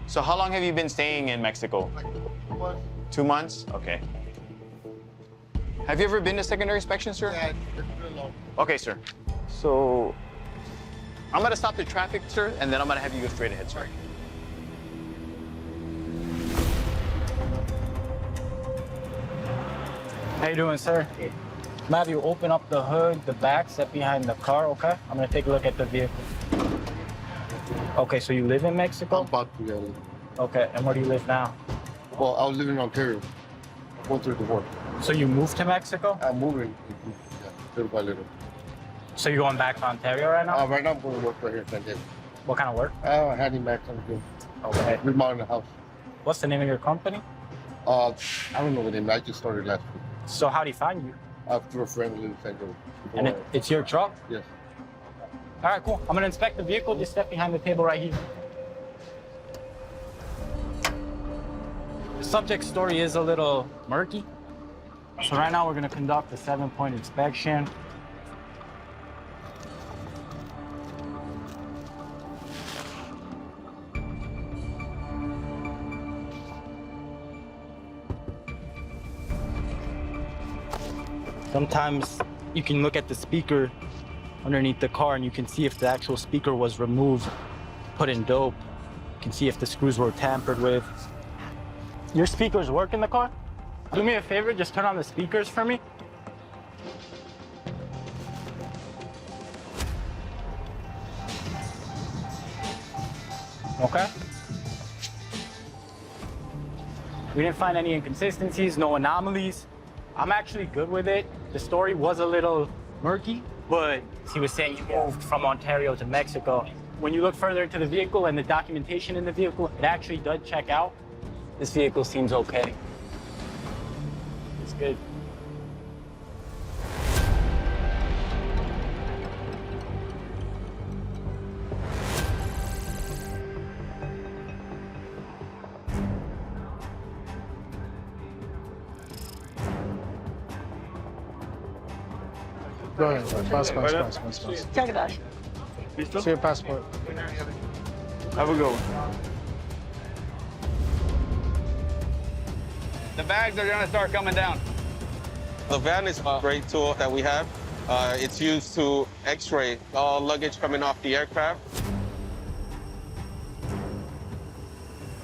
So how long have you been staying in Mexico? Like 2 months. 2 months? Okay. Have you ever been to secondary inspection, sir? Yeah, it's been long. Okay, sir. So I'm gonna stop the traffic, sir, and then I'm gonna have you go straight ahead, sir. How you doing, sir? I'm gonna have you open up the hood, the back, step behind the car, okay? I'm gonna take a look at the vehicle. Okay, so you live in Mexico? I'm about to get it. Okay, and where do you live now? Well, I was living in Ontario. Going through divorce. So you moved to Mexico? I'm moving, yeah, little by little. So you're going back to Ontario right now? Right now, I'm going to work right here in San Diego. What kind of work? Handyman, something. Okay. Remodeling the house. What's the name of your company? I don't know the name. I just started last week. So how do you find you? Through a friend in San Diego. And it's your truck? Yes. All right, cool. I'm gonna inspect the vehicle. Just step behind the table right here. The subject's story is a little murky. So right now we're gonna conduct a 7-point inspection. Sometimes you can look at the speaker underneath the car and you can see if the actual speaker was removed, put in dope. You can see if the screws were tampered with. Your speakers work in the car? Do me a favor, just turn on the speakers for me. Okay. We didn't find any inconsistencies, no anomalies. I'm actually good with it. The story was a little murky, but he was saying you moved from Ontario to Mexico. When you look further into the vehicle and the documentation in the vehicle, it actually does check out. This vehicle seems okay. It's good. Go ahead. Pass. Check it out. See your passport. Have a good one. The bags are gonna start coming down. The van is a great tool that we have. It's used to x-ray all luggage coming off the aircraft.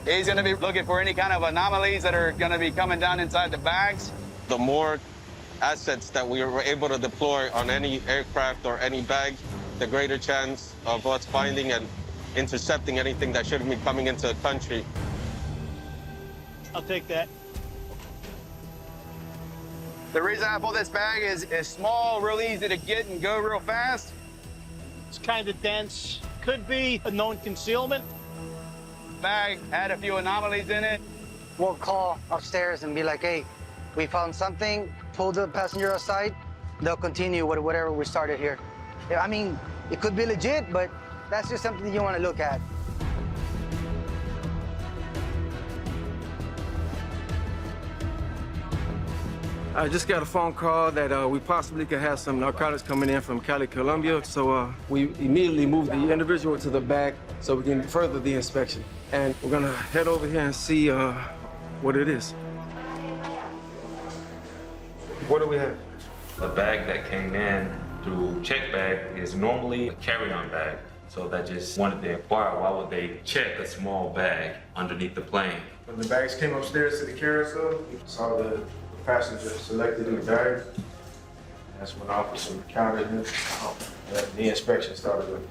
He's gonna be looking for any kind of anomalies that are gonna be coming down inside the bags. The more assets that we were able to deploy on any aircraft or any bag, the greater chance of us finding and intercepting anything that shouldn't be coming into the country. I'll take that. The reason I pulled this bag is it's small, real easy to get and go real fast. It's kind of dense. Could be a known concealment. Bag had a few anomalies in it. We'll call upstairs and be like, hey, we found something, pull the passenger aside, they'll continue with whatever we started here. I mean, it could be legit, but that's just something you want to look at. I just got a phone call that we possibly could have some narcotics coming in from Cali, Colombia. So we immediately moved the individual to the back so we can further the inspection. And we're gonna head over here and see what it is. What do we have? The bag that came in through check bag is normally a carry-on bag. So that just wanted to inquire, why would they check a small bag underneath the plane? When the bags came upstairs to the carousel, we saw the passenger selected in the bag. That's when the officer counted him. And the inspection started.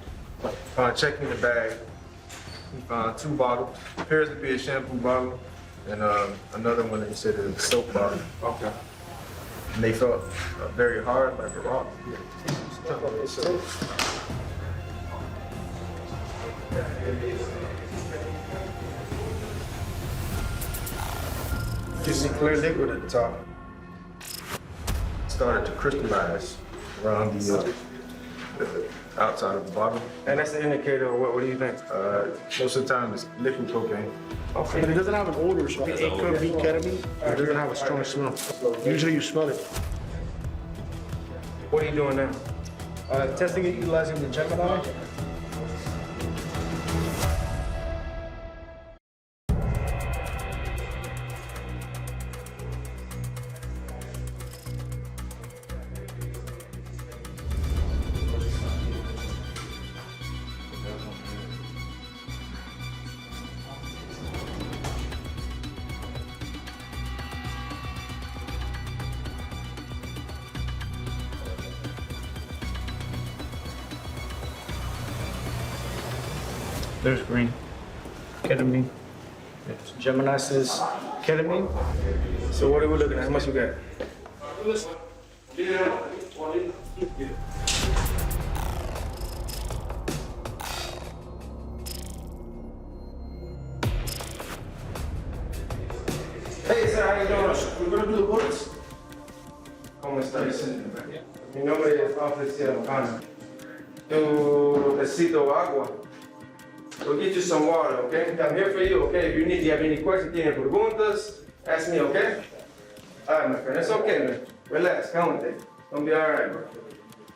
Checking the bag, we found 2 bottles. Appears to be a shampoo bottle, and another one they said is a soap bottle. Okay. And they felt very hard, like a rock. You see clear liquid at the top. It started to crystallize around the outside of the bottle. And that's an indicator of what do you think? Most of the time it's liquid cocaine. Okay. But it doesn't have an odor, so it could be ketamine. It doesn't have a strong smell. Usually you smell it. What are you doing now? Testing it utilizing the Gemini. There's green. Ketamine. Gemini says ketamine. So what are we looking at? How much we got? Hey, sir, how you doing? We're gonna do the bullets. ¿Cómo estás? Mi nombre es Officer Alcana. Yo necesito agua. We'll get you some water, okay? I'm here for you, okay? If you need, you have any questions, tiene preguntas, ask me, okay? All right, my friend, it's okay, man. Relax, come with it. Gonna be all right, bro.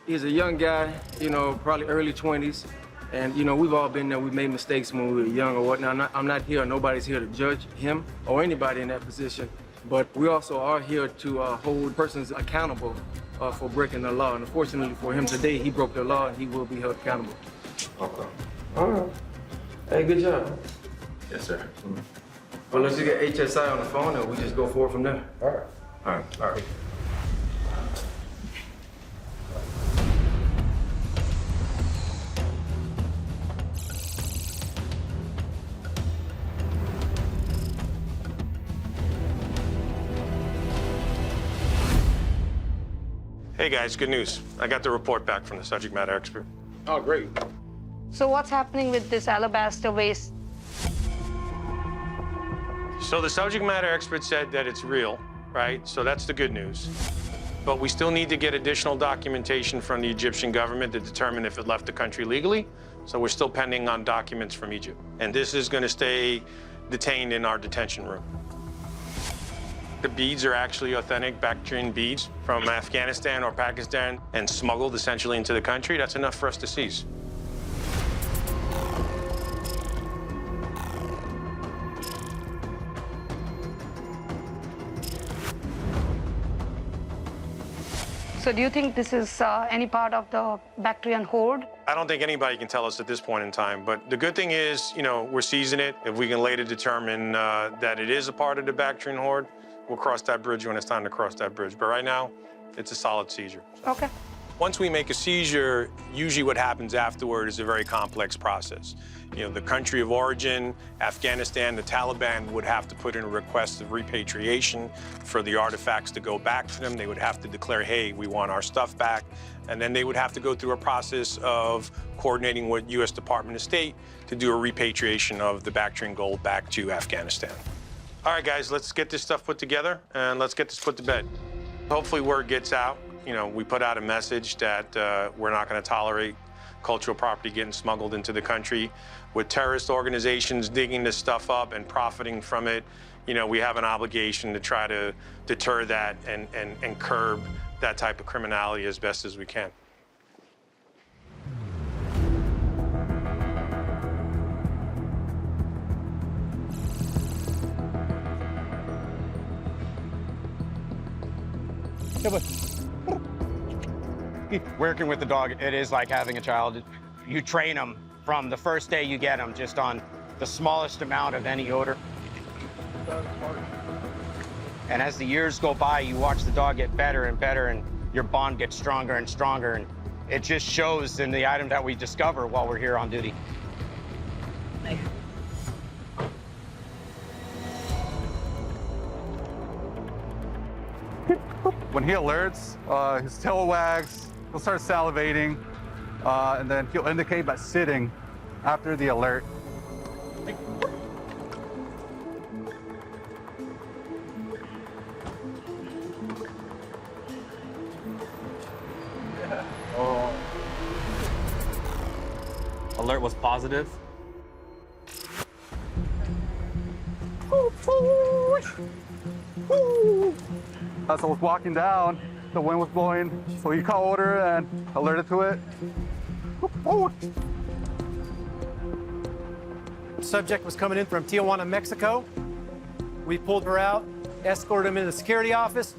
He's a young guy, you know, probably early 20s. And, you know, we've all been there. We've made mistakes when we were young or whatnot. I'm not here, nobody's here to judge him or anybody in that position. But we also are here to hold persons accountable for breaking the law. And unfortunately for him today, he broke the law and he will be held accountable. Okay. All right. Hey, good job. Yes, sir. Well, let's just get HSI on the phone and we just go forward from there. All right. All right. All right. Hey guys, good news. I got the report back from the subject matter expert. Oh, great. So what's happening with this alabaster waste? So the subject matter expert said that it's real, right? So that's the good news. But we still need to get additional documentation from the Egyptian government to determine if it left the country legally. So we're still pending on documents from Egypt. And this is going to stay detained in our detention room. The beads are actually authentic Bactrian beads from Afghanistan or Pakistan and smuggled essentially into the country. That's enough for us to seize. So do you think this is any part of the Bactrian horde? I don't think anybody can tell us at this point in time, but the good thing is, you know, we're seizing it. If we can later determine that it is a part of the Bactrian horde, we'll cross that bridge when it's time to cross that bridge. But right now, it's a solid seizure. Okay. Once we make a seizure, usually what happens afterward is a very complex process. You know, the country of origin, Afghanistan, the Taliban would have to put in a request of repatriation for the artifacts to go back to them. They would have to declare, hey, we want our stuff back. And then they would have to go through a process of coordinating with U.S. Department of State to do a repatriation of the Bactrian gold back to Afghanistan. All right, guys, let's get this stuff put together and let's get this put to bed. Hopefully word gets out. You know, we put out a message that we're not going to tolerate cultural property getting smuggled into the country. With terrorist organizations digging this stuff up and profiting from it, you know, we have an obligation to try to deter that and curb that type of criminality as best as we can. Working with the dog, it is like having a child. You train them from the first day you get them, just on the smallest amount of any odor. And as the years go by, you watch the dog get better and better, and your bond gets stronger and stronger. And it just shows in the item that we discover while we're here on duty. When he alerts, his tail wags, he'll start salivating, and then he'll indicate by sitting after the alert. Alert was positive. As I was walking down, the wind was blowing, so he caught odor and alerted to it. Subject was coming in from Tijuana, Mexico. We pulled her out, escorted him into the security office.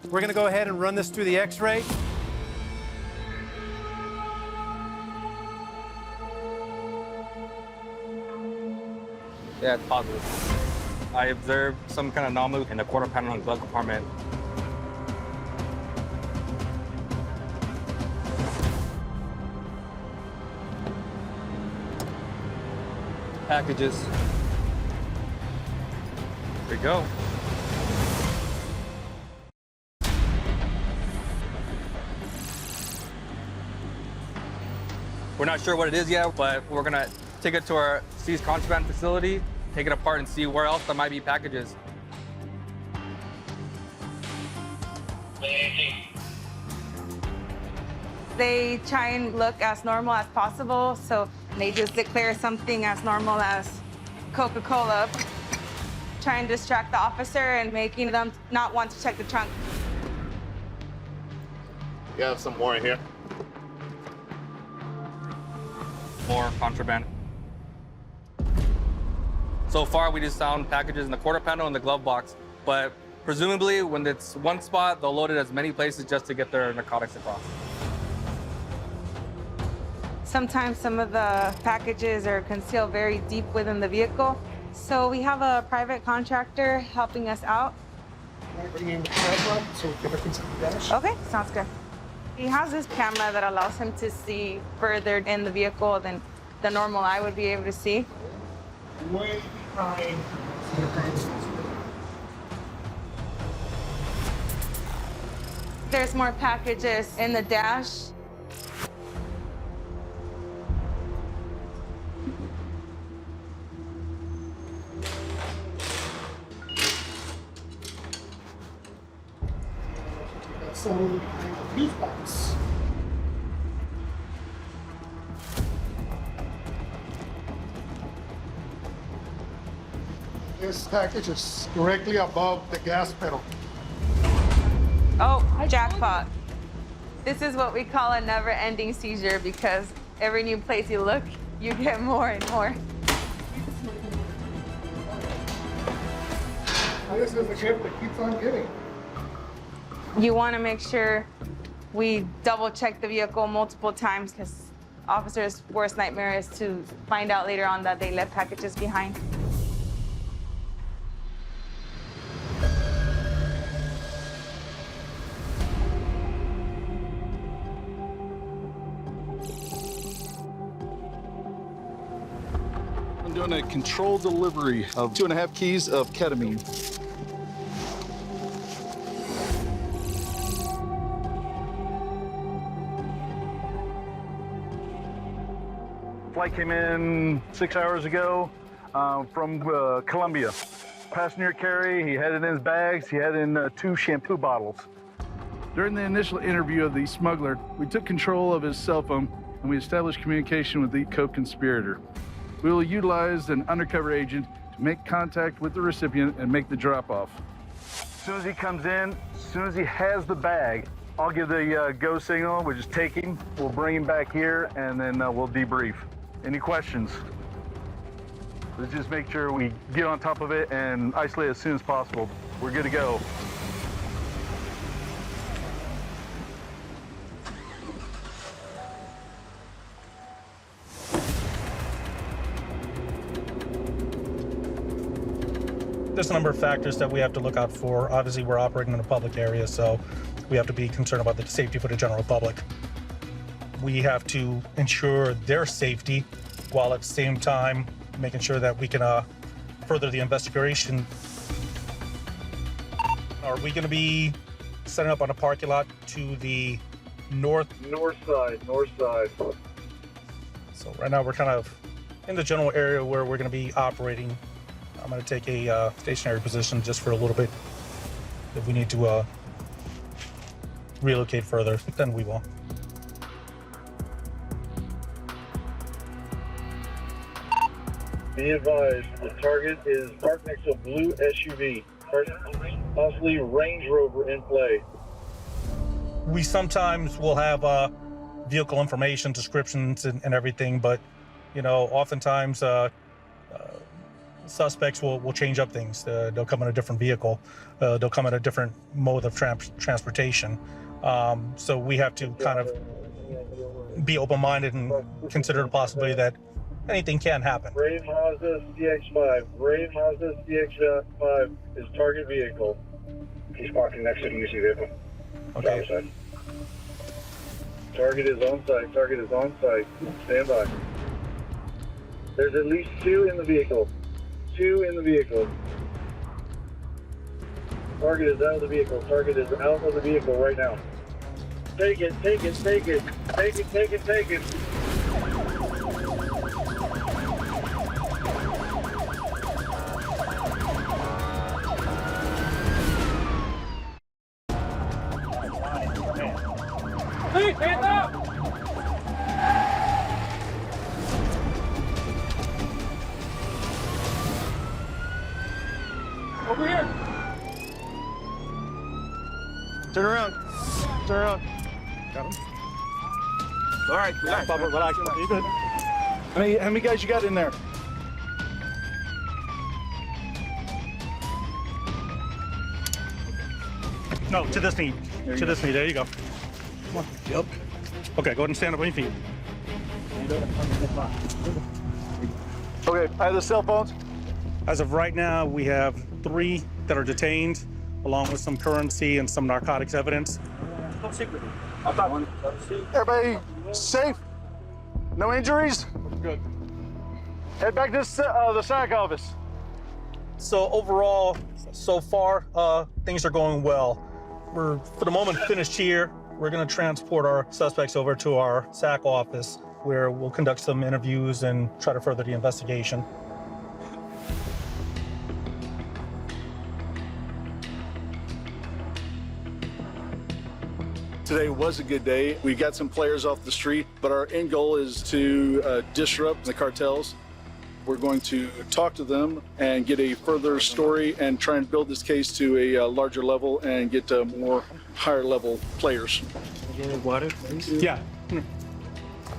We're gonna go ahead and run this through the X-ray. Yeah, it's positive. I observed some kind of anomaly in the quarter panel and glove compartment. Packages. There we go. We're not sure what it is yet, but we're gonna take it to our seized contraband facility, take it apart and see where else there might be packages. They try and look as normal as possible, so they just declare something as normal as Coca-Cola, try and distract the officer and making them not want to check the trunk. You have some more in here. More contraband. So far, we just found packages in the quarter panel and the glove box, but presumably when it's one spot, they'll load it as many places just to get their narcotics across. Sometimes some of the packages are concealed very deep within the vehicle, so we have a private contractor helping us out. Can I bring in the camera so we can look into the dash? Okay, sounds good. He has this camera that allows him to see further in the vehicle than the normal eye would be able to see. Way behind. There's more packages in the dash. Some beef box. This package is directly above the gas pedal. Oh, jackpot. This is what we call a never-ending seizure because every new place you look, you get more and more. This is the gift that keeps on giving. You want to make sure we double-check the vehicle multiple times because officers' worst nightmare is to find out later on that they left packages behind. I'm doing a controlled delivery of 2.5 keys of ketamine. Flight came in 6 hours ago from Colombia. Passenger carry, he had it in his bags, he had in 2 shampoo bottles. During the initial interview of the smuggler, we took control of his cell phone and we established communication with the co-conspirator. We will utilize an undercover agent to make contact with the recipient and make the drop-off. As soon as he comes in, as soon as he has the bag, I'll give the go signal, which is take him. We'll bring him back here and then we'll debrief. Any questions? Let's just make sure we get on top of it and isolate as soon as possible. We're good to go. There's a number of factors that we have to look out for. Obviously, we're operating in a public area, so we have to be concerned about the safety for the general public. We have to ensure their safety while at the same time making sure that we can further the investigation. Are we going to be setting up on a parking lot to the north? North side. So right now we're kind of in the general area where we're going to be operating. I'm going to take a stationary position just for a little bit. If we need to relocate further, then we will. Be advised, the target is parked next to a blue SUV. Possibly Range Rover in play. We sometimes will have vehicle information, descriptions, and everything, but oftentimes suspects will change up things. They'll come in a different vehicle. They'll come in a different mode of transportation. So we have to kind of be open-minded and consider the possibility that anything can happen. Brave Mazda CX-5. Brave Mazda CX-5 is target vehicle. He's parking next to the UC vehicle. Okay. Target is on site. Stand by. There's at least two in the vehicle. Target is out of the vehicle right now. Take it. Hey, stand up! Over here. Turn around. Got him. All right, relax. Relax. You good? How many guys you got in there? No, to this knee. There you go. Come on. Yep. Okay, go ahead and stand up on your feet. Okay, I have the cell phones. As of right now, we have 3 that are detained, along with some currency and some narcotics evidence. Everybody safe? No injuries? Good. Head back to the SAC office. So overall, so far, things are going well. We're, for the moment, finished here. We're going to transport our suspects over to our SAC office, where we'll conduct some interviews and try to further the investigation. Today was a good day. We got some players off the street, but our end goal is to disrupt the cartels. We're going to talk to them and get a further story and try and build this case to a larger level and get more higher level players. Water, please? Yeah. Yeah,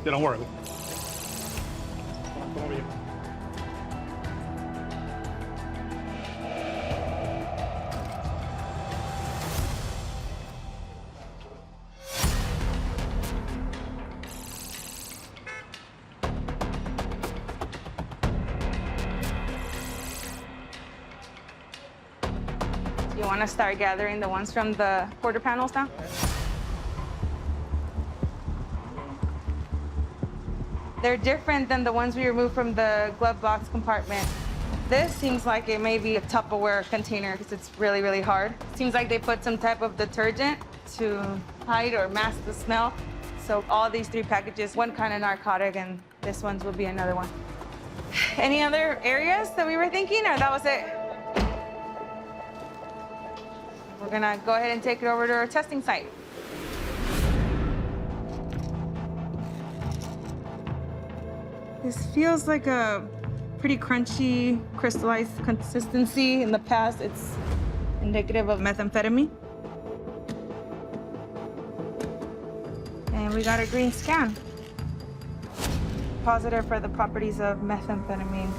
don't worry. Come over here. You want to start gathering the ones from the quarter panels now? They're different than the ones we removed from the glove box compartment. This seems like it may be a Tupperware container because it's really, really hard. Seems like they put some type of detergent to hide or mask the smell. So all these 3 packages, one kind of narcotic, and this one's will be another one. Any other areas that we were thinking, or that was it? We're gonna go ahead and take it over to our testing site. This feels like a pretty crunchy, crystallized consistency. In the past, it's indicative of methamphetamine. And we got a green scan. Positive for the properties of methamphetamine.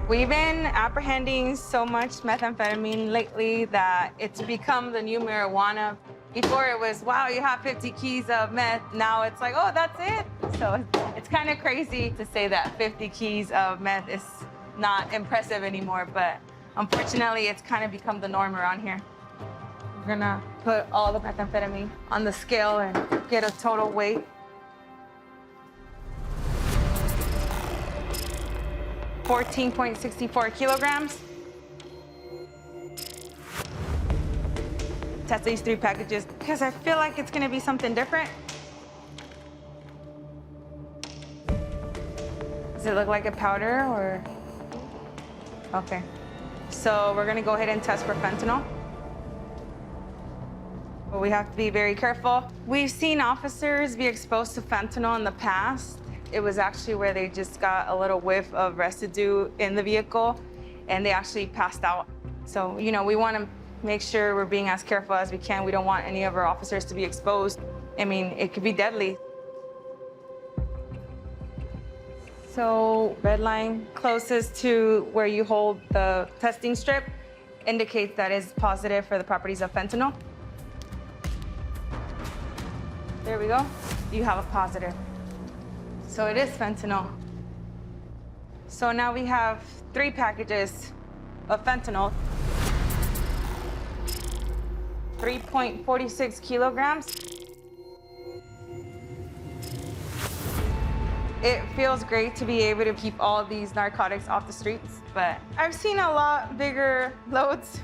We've been apprehending so much methamphetamine lately that it's become the new marijuana. Before it was, wow, you have 50 keys of meth. Now it's like, oh, that's it. So it's kind of crazy to say that 50 keys of meth is not impressive anymore, but Unfortunately, it's kind of become the norm around here. We're gonna put all the methamphetamine on the scale and get a total weight. $14.64 kilograms. Test these 3 packages because I feel like it's gonna be something different. Does it look like a powder or? Okay. So we're gonna go ahead and test for fentanyl. But we have to be very careful. We've seen officers be exposed to fentanyl in the past. It was actually where they just got a little whiff of residue in the vehicle and they actually passed out. So, you know, we wanna make sure we're being as careful as we can. We don't want any of our officers to be exposed. I mean, it could be deadly. So red line closest to where you hold the testing strip indicates that it's positive for the properties of fentanyl. There we go. You have a positive. So it is fentanyl. So now we have 3 packages of fentanyl. 3.46 kilograms. It feels great to be able to keep all these narcotics off the streets, but I've seen a lot bigger loads.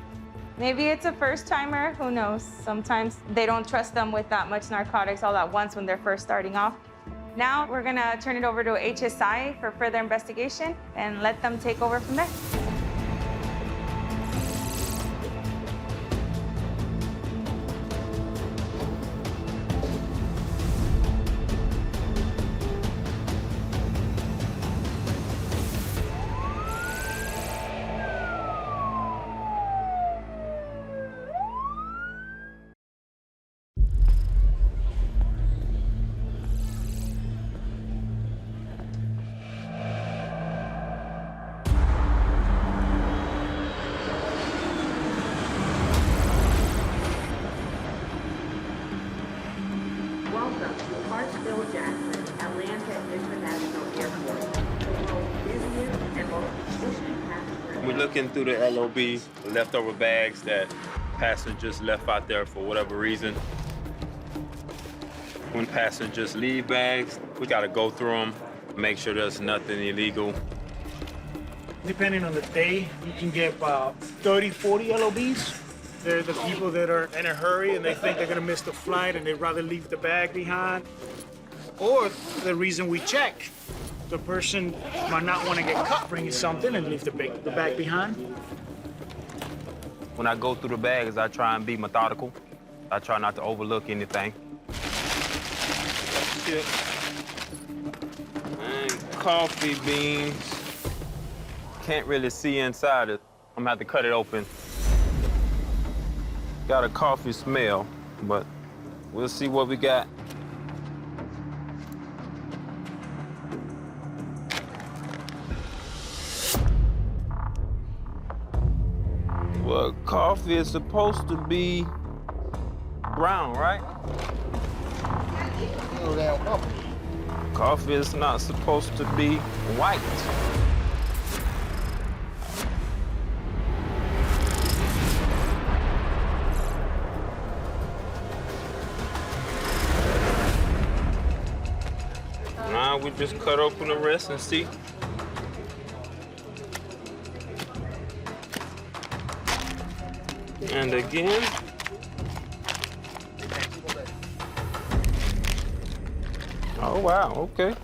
Maybe it's a first timer, who knows? Sometimes they don't trust them with that much narcotics all at once when they're first starting off. Now we're gonna turn it over to HSI for further investigation and let them take over from there. Welcome to Hartsville Jackson, Atlanta International Airport, the world's busiest and most efficient passenger. We're looking through the LOB, leftover bags that passengers left out there for whatever reason. When passengers leave bags, we gotta go through them, make sure there's nothing illegal. Depending on the day, you can get about 30, 40 LOBs. They're the people that are in a hurry and they think they're gonna miss the flight and they'd rather leave the bag behind. Or the reason we check, the person might not wanna get caught bringing something and leave the bag behind. When I go through the bags, I try and be methodical. I try not to overlook anything. Shit. And coffee beans. Can't really see inside it. I'm gonna have to cut it open. Got a coffee smell, but we'll see what we got. Well, coffee is supposed to be brown, right? Coffee is not supposed to be white. Now we just cut open the rest and see. And again. Oh, wow, okay.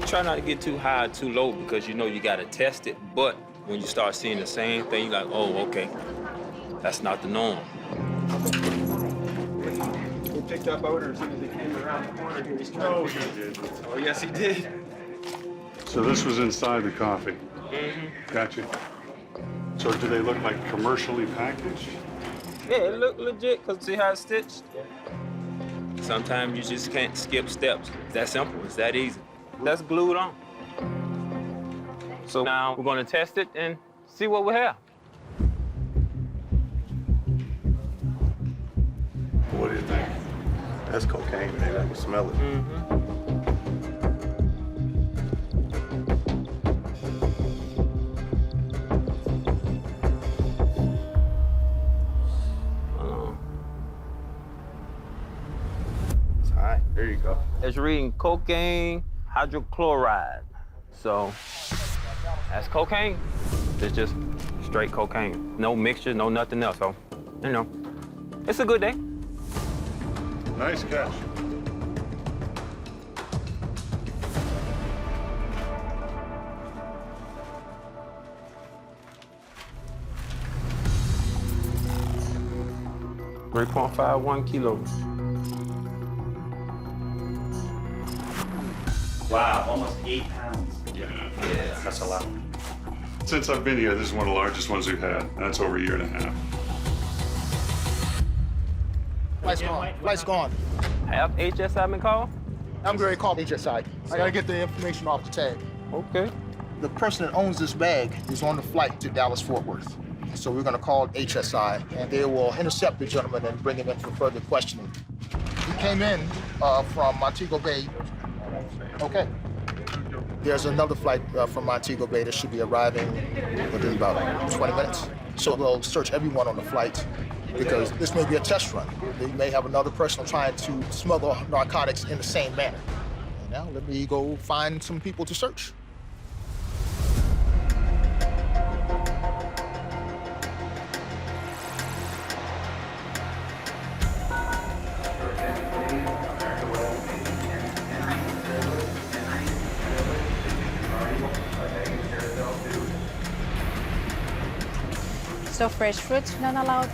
Try not to get too high or too low because you know you gotta test it, but when you start seeing the same thing, you're like, oh, okay, that's not the norm. He picked up odor as soon as he came around the corner. He was trying to did. Oh, yes, he did. So this was inside the coffee? Mm-hmm. Gotcha. So do they look like commercially packaged? Yeah, it look legit because see how it's stitched? Sometimes you just can't skip steps. It's that simple, it's that easy. That's glued on. So now we're gonna test it and see what we have. What do you think? That's cocaine, man. I can smell it. Mm-hmm. It's reading cocaine, hydrochloride. So that's cocaine. It's just straight cocaine. No mixture, no nothing else. So, you know, it's a good day. Nice catch. $3.51 kilos. Wow, almost 8 pounds. Yeah, That's a lot. Since I've been here, this is one of the largest ones we've had, and that's over a year and a half. Flight's gone. Flight's gone. Have HSI been called? I'm going to call HSI. I got to get the information off the tag. Okay. The person that owns this bag is on the flight to Dallas-Fort Worth. So we're going to call HSI, and they will intercept the gentleman and bring him in for further questioning. He came in from Montego Bay. Okay. There's another flight from Montego Bay that should be arriving within about 20 minutes. So we'll search everyone on the flight because this may be a test run. They may have another person trying to smuggle narcotics in the same manner. And now let me go find some people to search. So fresh fruits not allowed?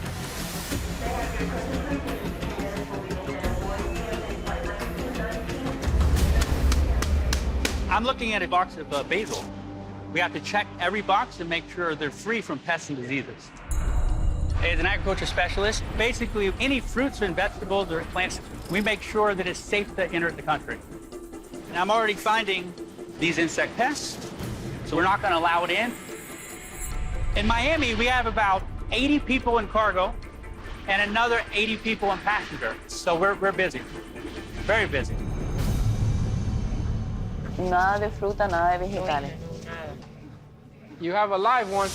I'm looking at a box of basil. We have to check every box and make sure they're free from pests and diseases. As an agriculture specialist, basically any fruits and vegetables or plants, we make sure that it's safe to enter the country. And I'm already finding these insect pests, so we're not going to allow it in. In Miami, we have about 80 people in cargo and another 80 people in passenger. So we're busy, very busy. Nada de fruta, nada de vegetales. You have a live one.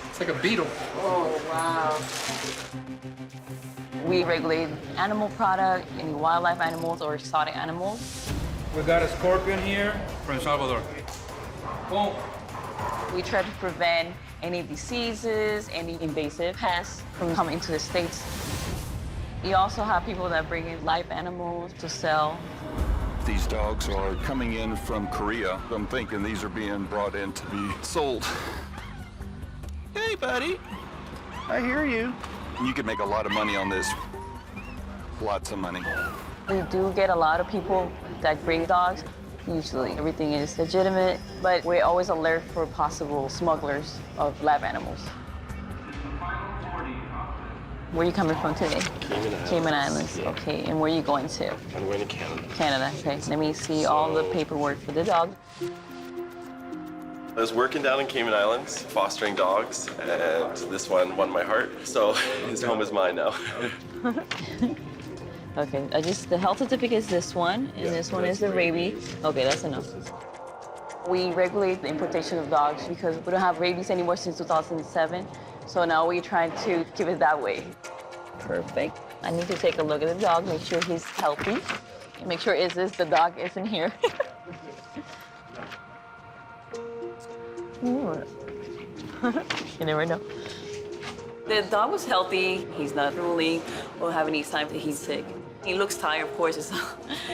It's like a beetle. Oh, wow. We regulate animal product, any wildlife animals or exotic animals. We got a scorpion here from El Salvador. Boom. We try to prevent any diseases, any invasive pests from coming into the States. We also have people that bring in live animals to sell. These dogs are coming in from Korea. I'm thinking these are being brought in to be sold. Hey, buddy. I hear you. You could make a lot of money on this. Lots of money. We do get a lot of people that bring dogs. Usually everything is legitimate, but we're always alert for possible smugglers of live animals. Where are you coming from today? Cayman Islands. Okay, and where are you going to? I'm going to Canada. Canada, okay. Let me see all the paperwork for the dog. I was working down in Cayman Islands, fostering dogs, and this one won my heart, so his home is mine now. Okay, the health certificate is this one, and this one is the rabies. Okay, that's enough. We regulate the importation of dogs because we don't have rabies anymore since 2007. So now we're trying to keep it that way. Perfect. I need to take a look at the dog, make sure he's healthy, and make sure the dog isn't here. You never know. The dog was healthy. He's not drooling or have any signs that he's sick. He looks tired, of course.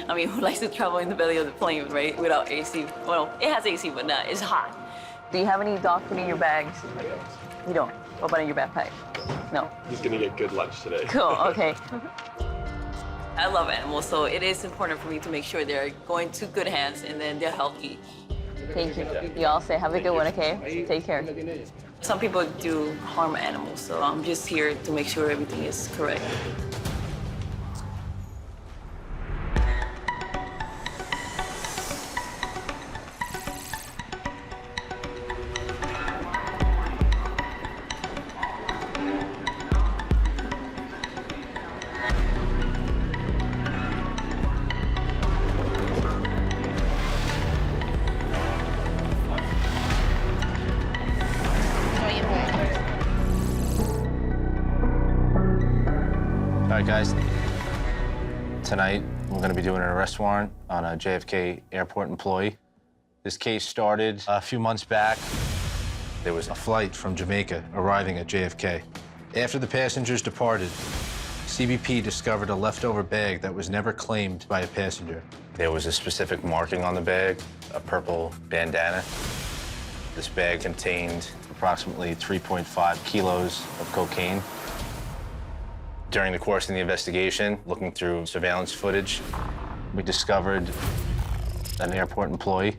I mean, who likes to travel in the belly of the plane, right? Without AC. Well, it has AC, but not. It's hot. Do you have any dog food in your bags? You don't. What about in your backpack? No. He's gonna get good lunch today. Cool, okay. I love animals, so it is important for me to make sure they're going to good hands and then they're healthy. Thank you. You all say have a good one, okay? Take care. Some people do harm animals, so I'm just here to make sure everything is correct. All right, guys. Tonight, we're going to be doing an arrest warrant on a JFK airport employee. This case started a few months back. There was a flight from Jamaica arriving at JFK. After the passengers departed, CBP discovered a leftover bag that was never claimed by a passenger. There was a specific marking on the bag, a purple bandana. This bag contained approximately 3.5 kilos of cocaine. During the course of the investigation, looking through surveillance footage, we discovered an airport employee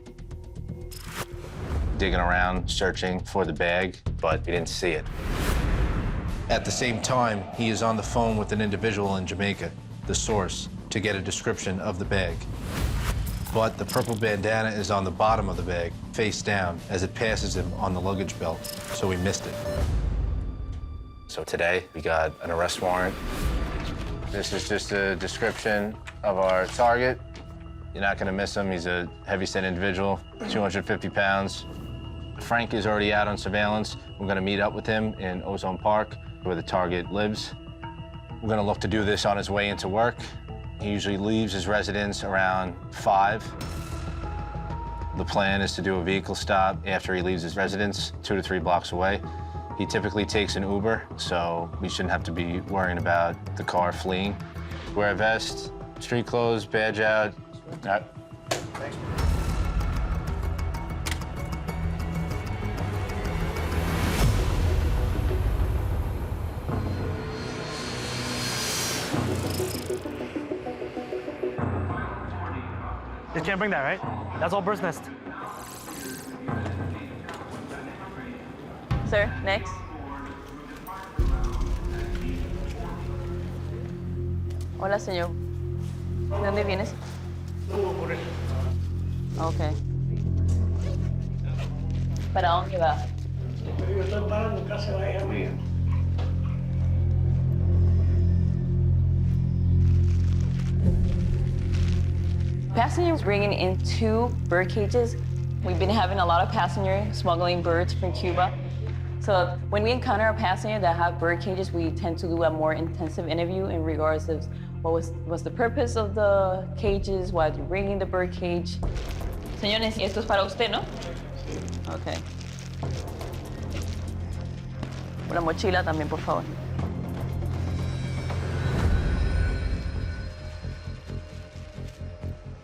digging around, searching for the bag, but we didn't see it. At the same time, he is on the phone with an individual in Jamaica, the source, to get a description of the bag. But the purple bandana is on the bottom of the bag, face down, as it passes him on the luggage belt, so we missed it. So today, we got an arrest warrant. This is just a description of our target. You're not gonna miss him. He's a heavy-set individual, 250 pounds. Frank is already out on surveillance. We're gonna meet up with him in Ozone Park, where the target lives. We're gonna look to do this on his way into work. He usually leaves his residence around 5. The plan is to do a vehicle stop after he leaves his residence, 2 to 3 blocks away. He typically takes an Uber, so we shouldn't have to be worrying about the car fleeing. Wear a vest, street clothes, badge out. All right. Thanks. You can't bring that, right? That's all bird's nest. Sir, next. Hola, señor. ¿De dónde vienes? Okay. ¿Para dónde va? Yo estoy parando casa de la hija mía. Passengers bringing in 2 bird cages. We've been having a lot of passengers smuggling birds from Cuba. So when we encounter a passenger that have bird cages, we tend to do a more intensive interview in regards of what's the purpose of the cages, why they're bringing the bird cage. Señores, y esto es para usted, ¿no? Okay. Una mochila también, por favor.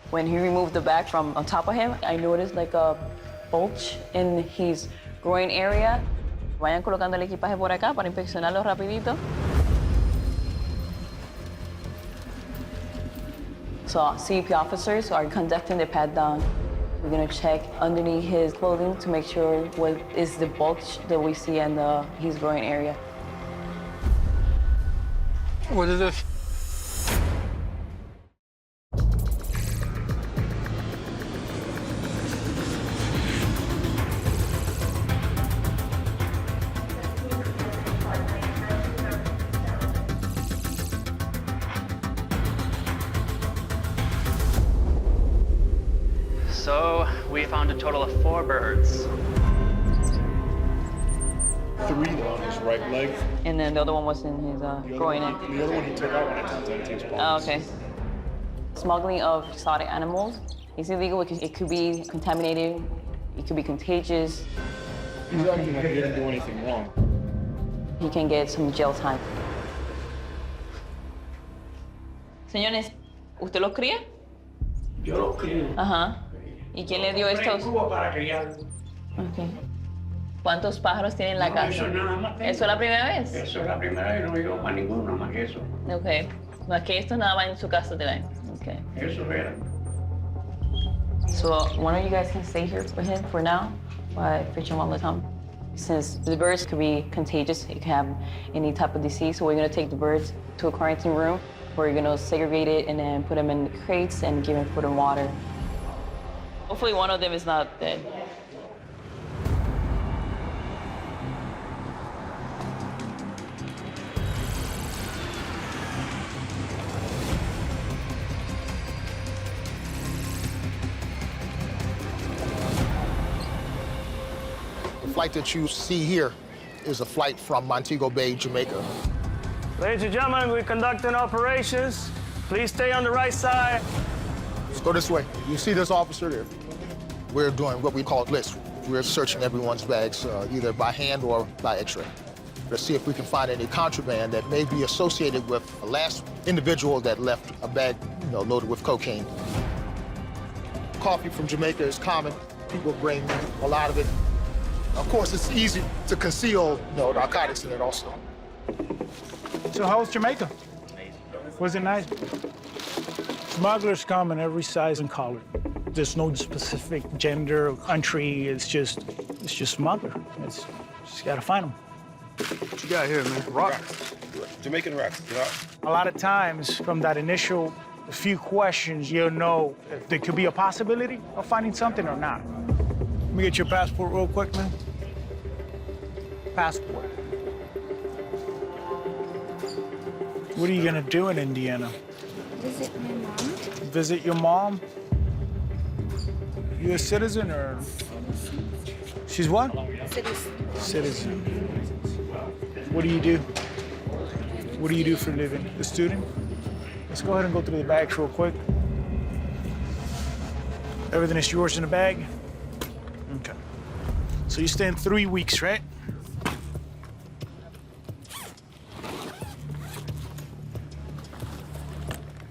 When he removed the bag from on top of him, I noticed like a bulge in his groin area. Vayan colocando el equipaje por acá para inspeccionarlo rapidito. So CBP officers are conducting the pat down. We're gonna check underneath his clothing to make sure what is the bulge that we see in his groin area. What is this? So we found a total of 4 birds. 3 on his right leg. And then the other one was in his groin. The other one he took out when I contacted his police. Oh, okay. Smuggling of exotic animals is illegal because it could be contaminated, it could be contagious. He's acting like he didn't do anything wrong. He can get some jail time. Señores, ¿usted los cría? Yo los crío. Ajá. ¿Y quién le dio estos? Cuba para criar. Okay. ¿Cuántos pájaros tiene en la casa? Eso nada más. ¿Eso es la primera vez? Eso es la primera vez, no digo más ninguno, más que eso. Okay. Más que esto nada más en su casa traen. Okay. Eso era. So one of you guys can stay here for him for now while I fetch him all the time. Since the birds could be contagious, it can have any type of disease, so we're gonna take the birds to a quarantine room. We're gonna segregate it and then put them in the crates and give them food and water. Hopefully one of them is not dead. The flight that you see here is a flight from Montego Bay, Jamaica. Ladies and gentlemen, we're conducting operations Please stay on the right side. Let's go this way. You see this officer there? We're doing what we call lists. We're searching everyone's bags, either by hand or by X-ray. Let's see if we can find any contraband that may be associated with the last individual that left a bag, loaded with cocaine. Coffee from Jamaica is common. People bring a lot of it. Of course, it's easy to conceal, narcotics in it also. So how was Jamaica? Was it nice? Smugglers come in every size and color. There's no specific gender or country. It's just smuggler. Just gotta find them. What you got here, man? Rocks. Jamaican rocks. A lot of times, from that initial few questions, you'll know if there could be a possibility of finding something or not. Let me get your passport real quick, man. Passport. What are you gonna do in Indiana? Visit my mom. Visit your mom? You a citizen or? She's what? Citizen. Citizen. What do you do? What do you do for a living? A student? Let's go ahead and go through the bags real quick. Everything is yours in the bag? Okay. So you stay in 3 weeks, right?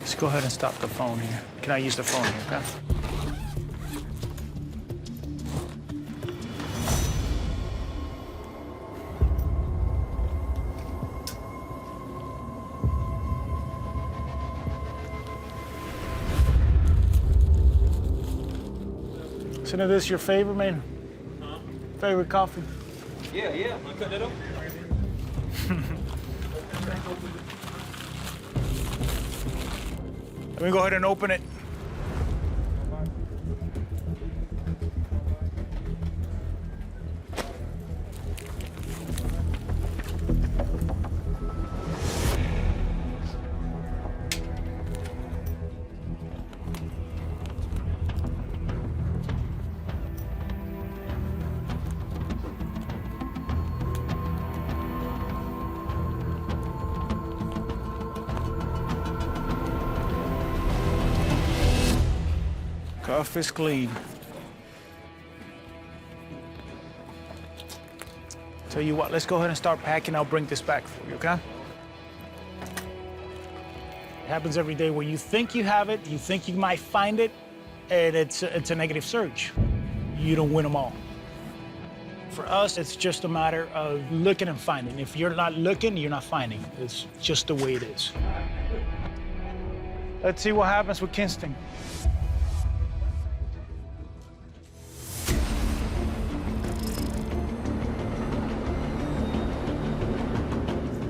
Let's go ahead and stop the phone here. Can I use the phone here, okay? So now this your favorite, man? Favorite coffee? Yeah. You cut that up? Let me go ahead and open it. Cuff is clean. Tell you what, let's go ahead and start packing. I'll bring this back for you, okay? It happens every day where you think you have it, you think you might find it, and it's a negative search. You don't win them all. For us, it's just a matter of looking and finding. If you're not looking, you're not finding. It's just the way it is. Let's see what happens with Kingston.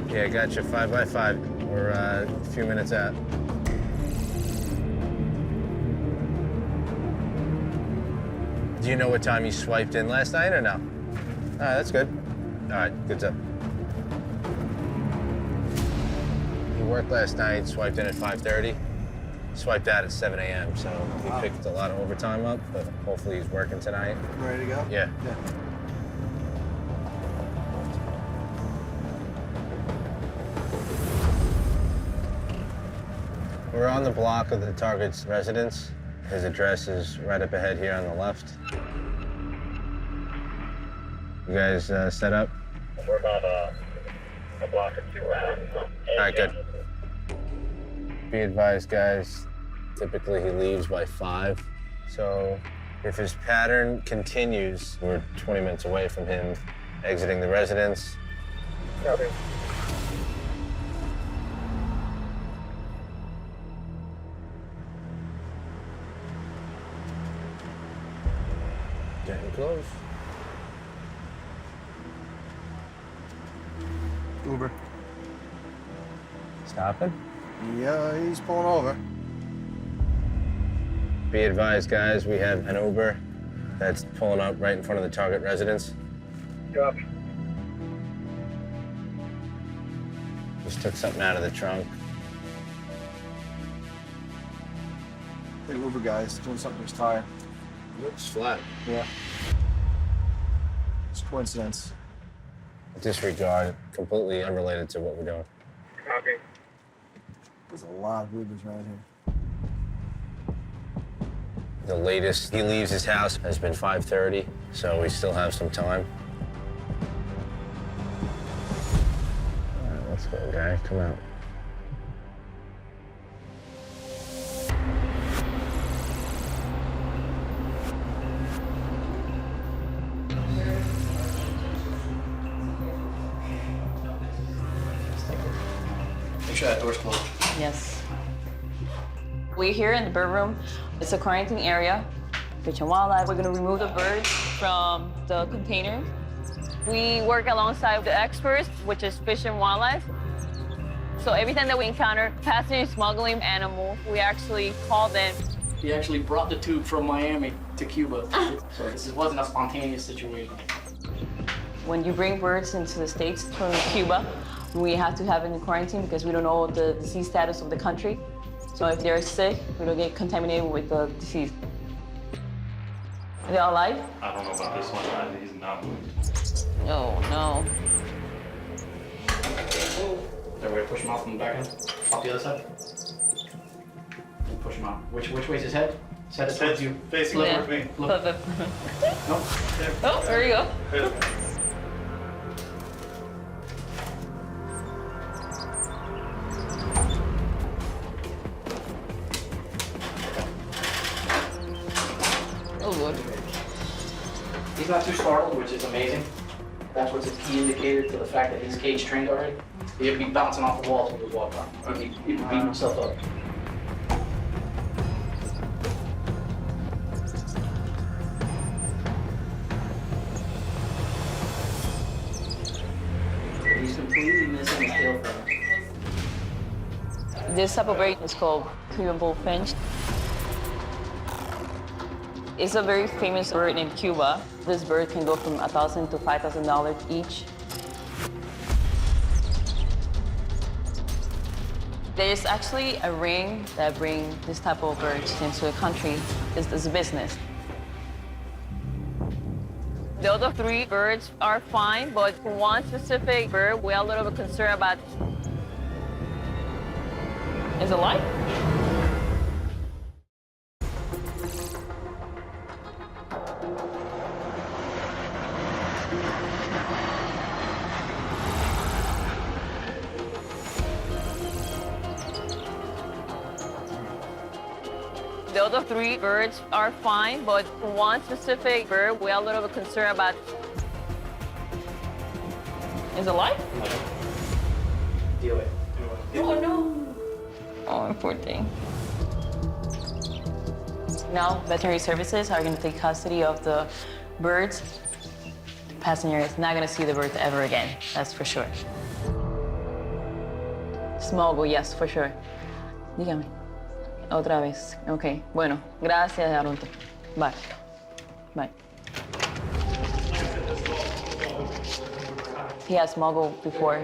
Yeah, I got you 5x5. We're a few minutes out. Do you know what time you swiped in last night or no? All right, that's good. All right, good stuff. He worked last night, swiped in at 5:30, swiped out at 7 a.m. So he picked a lot of overtime up, but hopefully he's working tonight. Ready to go? Yeah. We're on the block of the target's residence. His address is right up ahead here on the left. You guys set up? We're about a block or two out. All right, good. Be advised, guys, typically he leaves by 5. So if his pattern continues, we're 20 minutes away from him exiting the residence. Copy. Getting close. Uber. Stopping? Yeah, he's pulling over. Be advised, guys, we have an Uber that's pulling up right in front of the target residence. Copy. Just took something out of the trunk. The Uber guy's doing something to his tire. Looks flat. Yeah. It's a coincidence. Disregard, completely unrelated to what we're doing. Copy. There's a lot of Ubers right here. The latest he leaves his house has been 5:30, so we still have some time. All right, let's go, guy. Come out. Make sure that door's closed. Yes. We're here in the bird room. It's a quarantine area. Fish and wildlife. We're gonna remove the birds from the container. We work alongside the experts, which is fish and wildlife. So every time that we encounter passengers smuggling animals, we actually call them. He actually brought the tube from Miami to Cuba. So this wasn't a spontaneous situation. When you bring birds into the States from Cuba, we have to have them in quarantine because we don't know the disease status of the country. So if they're sick, we don't get contaminated with the disease. Are they all alive? I don't know about this one. He's not moving. No, no. Is there a way to push him out from the back end? Off the other side? Push him out. Which way's his head? His head's towards you. Facing towards me. Look. Nope. There. Oh, there you go. Oh, Lord. He's not too startled, which is amazing. That's what's a key indicator to the fact that he's cage trained already. He'd be bouncing off the walls when he walked on. He'd be beating himself up. He's completely missing his tail feather. This type of bird is called Cuban bullfinch. It's a very famous bird in Cuba. This bird can go from $1,000 to $5,000 each. There's actually a ring that brings this type of birds into the country. It's a business. The other 3 birds are fine, but for one specific bird, we're a little bit concerned about. Is it alive? The other 3 birds are fine, but for one specific bird, we're a little bit concerned about. Is it alive? Deal it. Oh, no. Oh, poor thing. Now, veterinary services are going to take custody of the birds. The passenger is not going to see the birds ever again. That's for sure. Smuggle, yes, for sure. Dígame. Otra vez. Ok. Bueno, gracias, Arunta. Bye. Bye. He has smuggled before.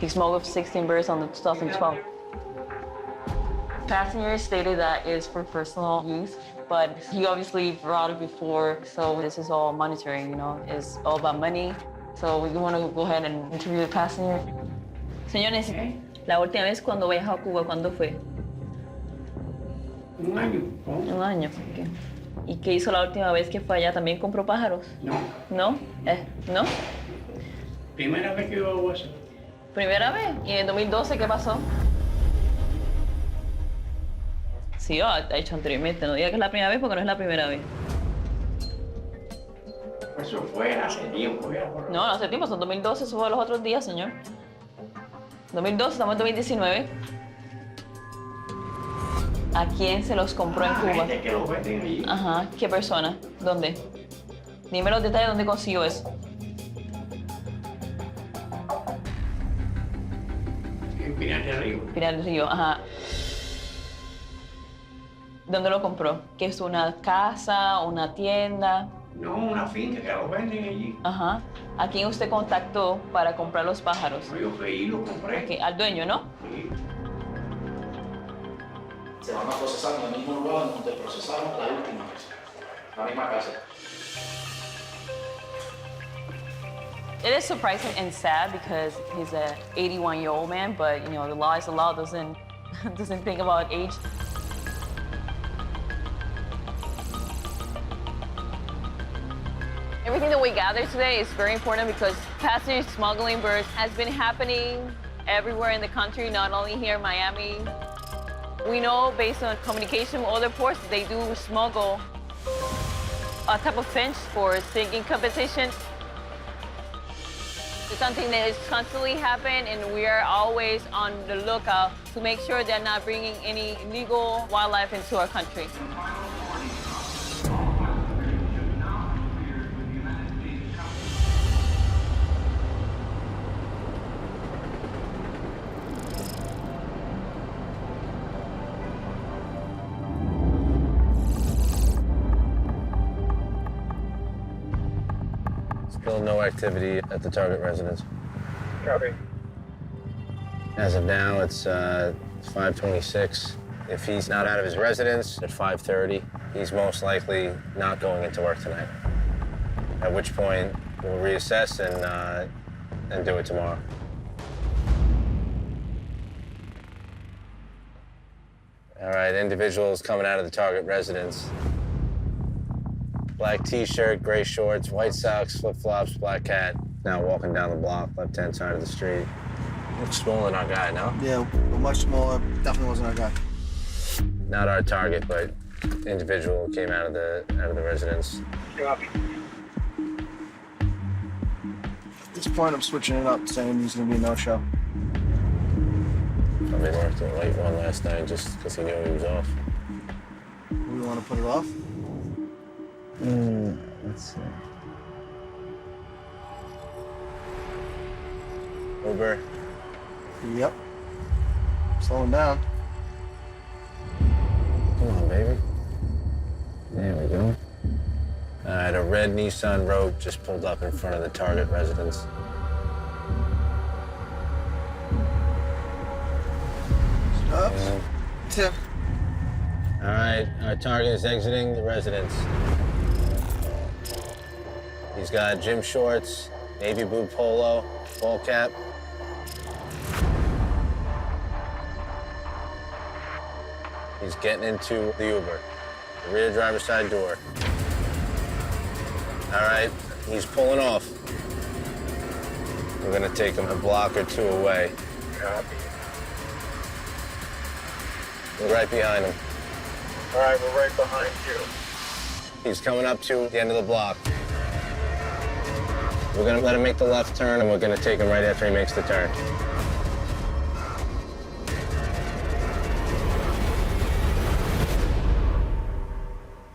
He smuggled 16 birds on the 2012. Passenger stated that it's for personal use, but he obviously brought it before, so this is all monetary, you know? It's all about money. So we want to go ahead and interview the passenger. Señores, la última vez cuando viajó a Cuba, ¿cuándo fue? Un año. Un año. Okay. ¿Y qué hizo la última vez que fue allá? ¿También compró pájaros? No. ¿No? ¿No? Primera vez que yo hago eso. ¿Primera vez? ¿Y en 2012 qué pasó? Sí, ha hecho anteriormente. No diga que es la primera vez porque no es la primera vez. Eso fue hace tiempo. No, hace tiempo, son 2012, eso fue los otros días, señor. 2012, estamos en 2019. ¿A quién se los compró en Cuba? Gente que los venden allí. Ajá, ¿qué persona? ¿Dónde? Dime los detalles de dónde consiguió eso. En Pinar del Río. Pinar del Río, ajá. ¿Dónde lo compró? ¿Que es una casa, una tienda? No, una finca que los venden allí. Ajá. ¿A quién usted contactó para comprar los pájaros? Yo fui y lo compré. Okay. Al dueño, ¿no? Sí. Se van a procesar en el mismo lugar donde procesaron la última vez, la misma casa. It is surprising and sad because he's a 81-year-old man, but you know, the law is the law, doesn't think about age. Everything that we gathered today is very important because passenger smuggling birds has been happening everywhere in the country, not only here in Miami. We know based on communication with other ports, they do smuggle a type of finch for sinking competition. It's something that is constantly happening, and we are always on the lookout to make sure they're not bringing any illegal wildlife into our country. Still no activity at the target residence. Copy. As of now, it's 5:26. If he's not out of his residence at 5:30, he's most likely not going into work tonight. At which point, we'll reassess and do it tomorrow. All right, individuals coming out of the target residence. Black t-shirt, gray shorts, white socks, flip-flops, black hat. Now walking down the block, left-hand side of the street. Looks smaller than our guy, no? Yeah, much smaller. Definitely wasn't our guy. Not our target, but individual came out of the residence. Copy. At this point, I'm switching it up, saying he's gonna be a no-show. Probably worked a late one last night just because he knew he was off. We want to put it off? Let's see. Uber. Yep. Slowing down. Come on, baby. There we go. All right, a red Nissan Rogue just pulled up in front of the target residence. Up. Tip. All right, our target is exiting the residence. He's got gym shorts, navy blue polo, ball cap. He's getting into the Uber, the rear driver's side door. All right, he's pulling off. We're gonna take him a block or two away. Copy. We're right behind him. All right, we're right behind you. He's coming up to the end of the block. We're gonna let him make the left turn, and we're gonna take him right after he makes the turn.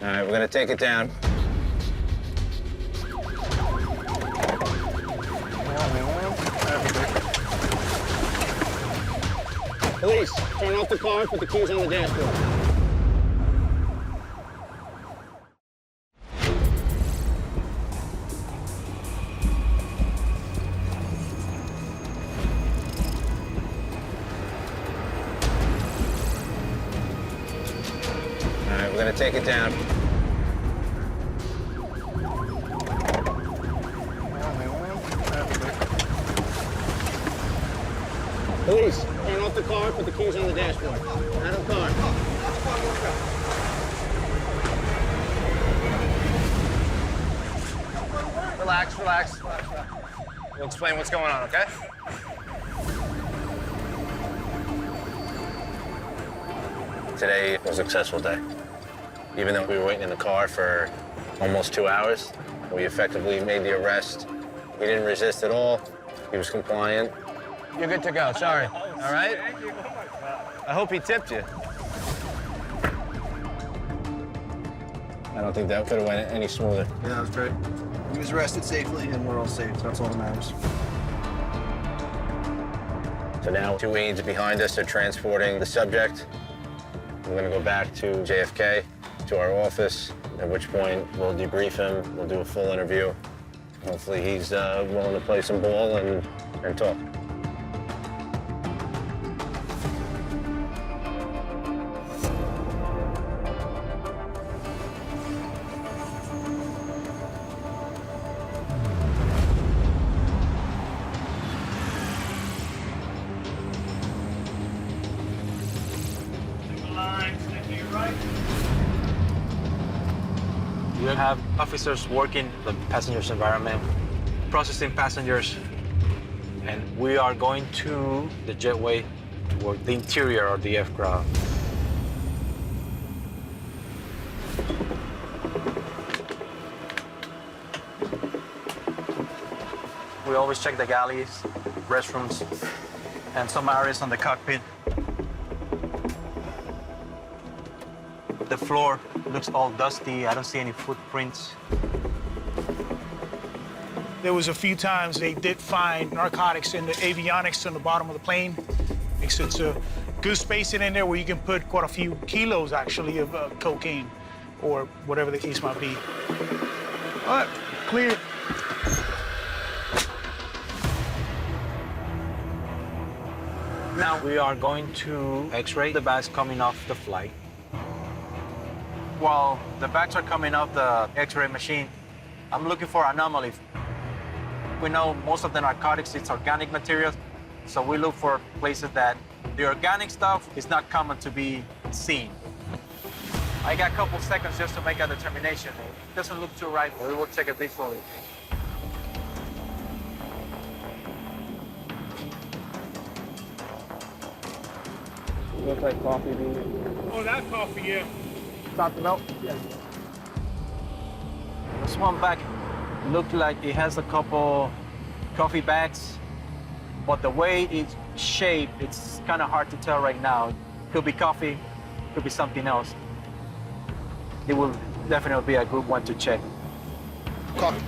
All right, we're gonna take it down. Police, turn off the car, put the keys on the dashboard. All right, we're gonna take it down. Police, turn off the car, put the keys on the dashboard. Out of the car. Relax, relax. We'll explain what's going on, okay? Today was a successful day. Even though we were waiting in the car for almost 2 hours, we effectively made the arrest. He didn't resist at all. He was compliant. You're good to go, sorry. All right? I hope he tipped you. I don't think that could have went any smoother. Yeah, that was great. He was arrested safely, and we're all safe. That's all that matters. So now 2 aides behind us are transporting the subject. We're gonna go back to JFK, to our office, at which point we'll debrief him, we'll do a full interview. Hopefully he's willing to play some ball and talk. have officers working the passengers' environment, processing passengers, and we are going to the jetway toward the interior of the aircraft. We always check the galleys, restrooms, and some areas on the cockpit. The floor looks all dusty. I don't see any footprints. There was a few times they did find narcotics in the avionics on the bottom of the plane. It's a good spacing in there where you can put quite a few kilos, actually, of cocaine or whatever the case might be. All right, clear. Now we are going to x-ray the bags coming off the flight. While the bags are coming off the x-ray machine, I'm looking for anomalies. We know most of the narcotics, it's organic materials, so we look for places that the organic stuff is not common to be seen. I got a couple seconds just to make a determination. It doesn't look too right, but we will check it visually. Looks like coffee bean. Oh, that coffee, yeah. Stop the milk? Yeah. This one bag looked like it has a couple coffee bags, but the way it's shaped, it's kind of hard to tell right now. Could be coffee, could be something else. It will definitely be a good one to check. Coffee.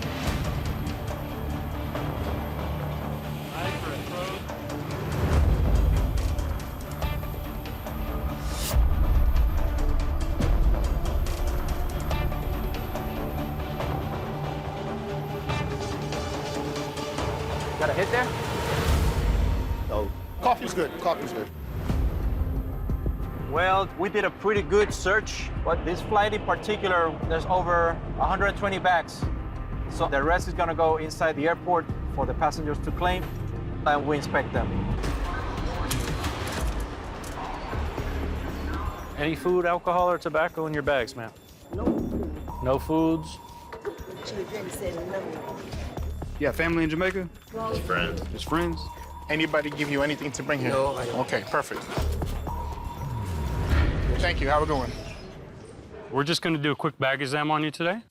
Got a hit there? No. Coffee's good. Coffee's good. Well, we did a pretty good search, but this flight in particular, there's over 120 bags. So the rest is gonna go inside the airport for the passengers to claim, and we inspect them. Any food, alcohol, or tobacco in your bags, ma'am? No. No foods? Yeah, family in Jamaica? Just friends. Just friends? Anybody give you anything to bring here? No, I don't. Okay, perfect. Thank you. How we going? We're just going to do a quick bag exam on you today.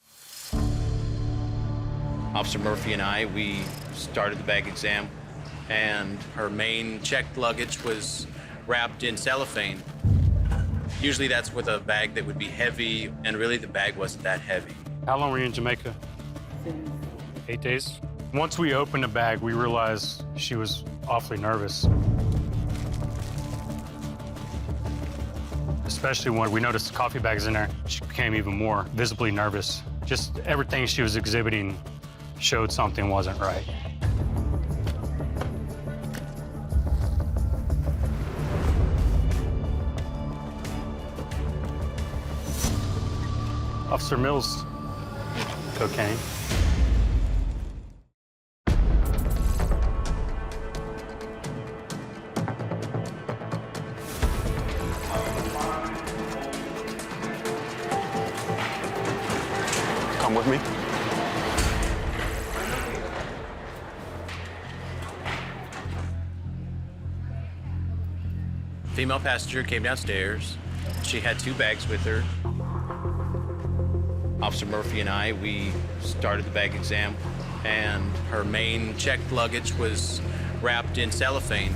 Officer Murphy and I, we started the bag exam, and her main checked luggage was wrapped in cellophane. Usually that's with a bag that would be heavy, and really the bag wasn't that heavy. How long were you in Jamaica? 8 days. Once we opened the bag, we realized she was awfully nervous. Especially when we noticed the coffee bags in there, she became even more visibly nervous. Just everything she was exhibiting showed something wasn't right. Officer Mills, cocaine. Come with me. Female passenger came downstairs. She had 2 bags with her. Officer Murphy and I, we started the bag exam, and her main checked luggage was wrapped in cellophane.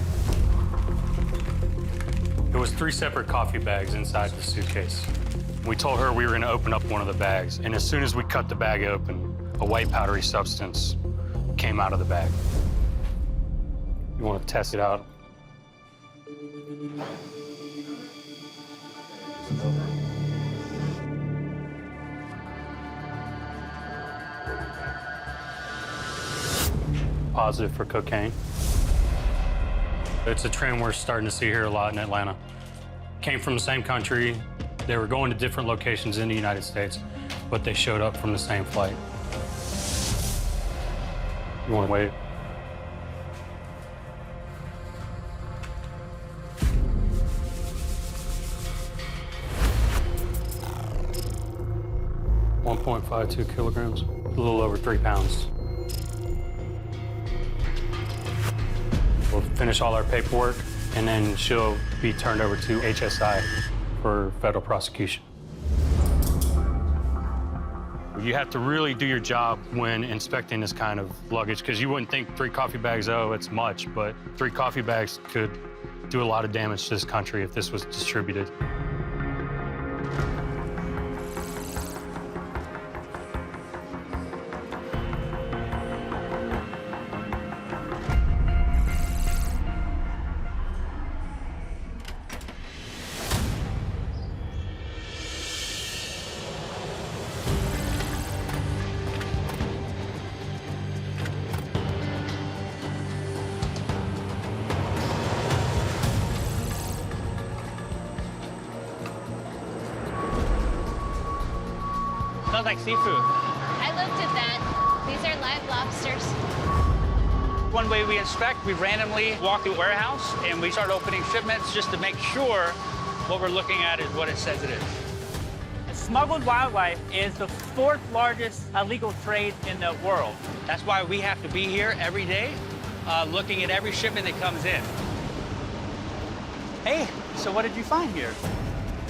There was 3 separate coffee bags inside the suitcase. We told her we were going to open up one of the bags, and as soon as we cut the bag open, a white powdery substance came out of the bag. You want to test it out? Positive for cocaine. It's a trend we're starting to see here a lot in Atlanta. Came from the same country. They were going to different locations in the United States, but they showed up from the same flight. You want to wait? $1.5 1.52 kilograms, a little over 3 pounds. We'll finish all our paperwork, and then she'll be turned over to HSI for federal prosecution. You have to really do your job when inspecting this kind of luggage, because you wouldn't think 3 coffee bags, oh, it's much, but 3 coffee bags could do a lot of damage to this country if this was distributed. Smells like seafood. I looked at that. These are live lobsters. One way we inspect, we randomly walk the warehouse and we start opening shipments just to make sure what we're looking at is what it says it is. Smuggled wildlife is the 4th largest illegal trade in the world. That's why we have to be here every day looking at every shipment that comes in. Hey, so what did you find here?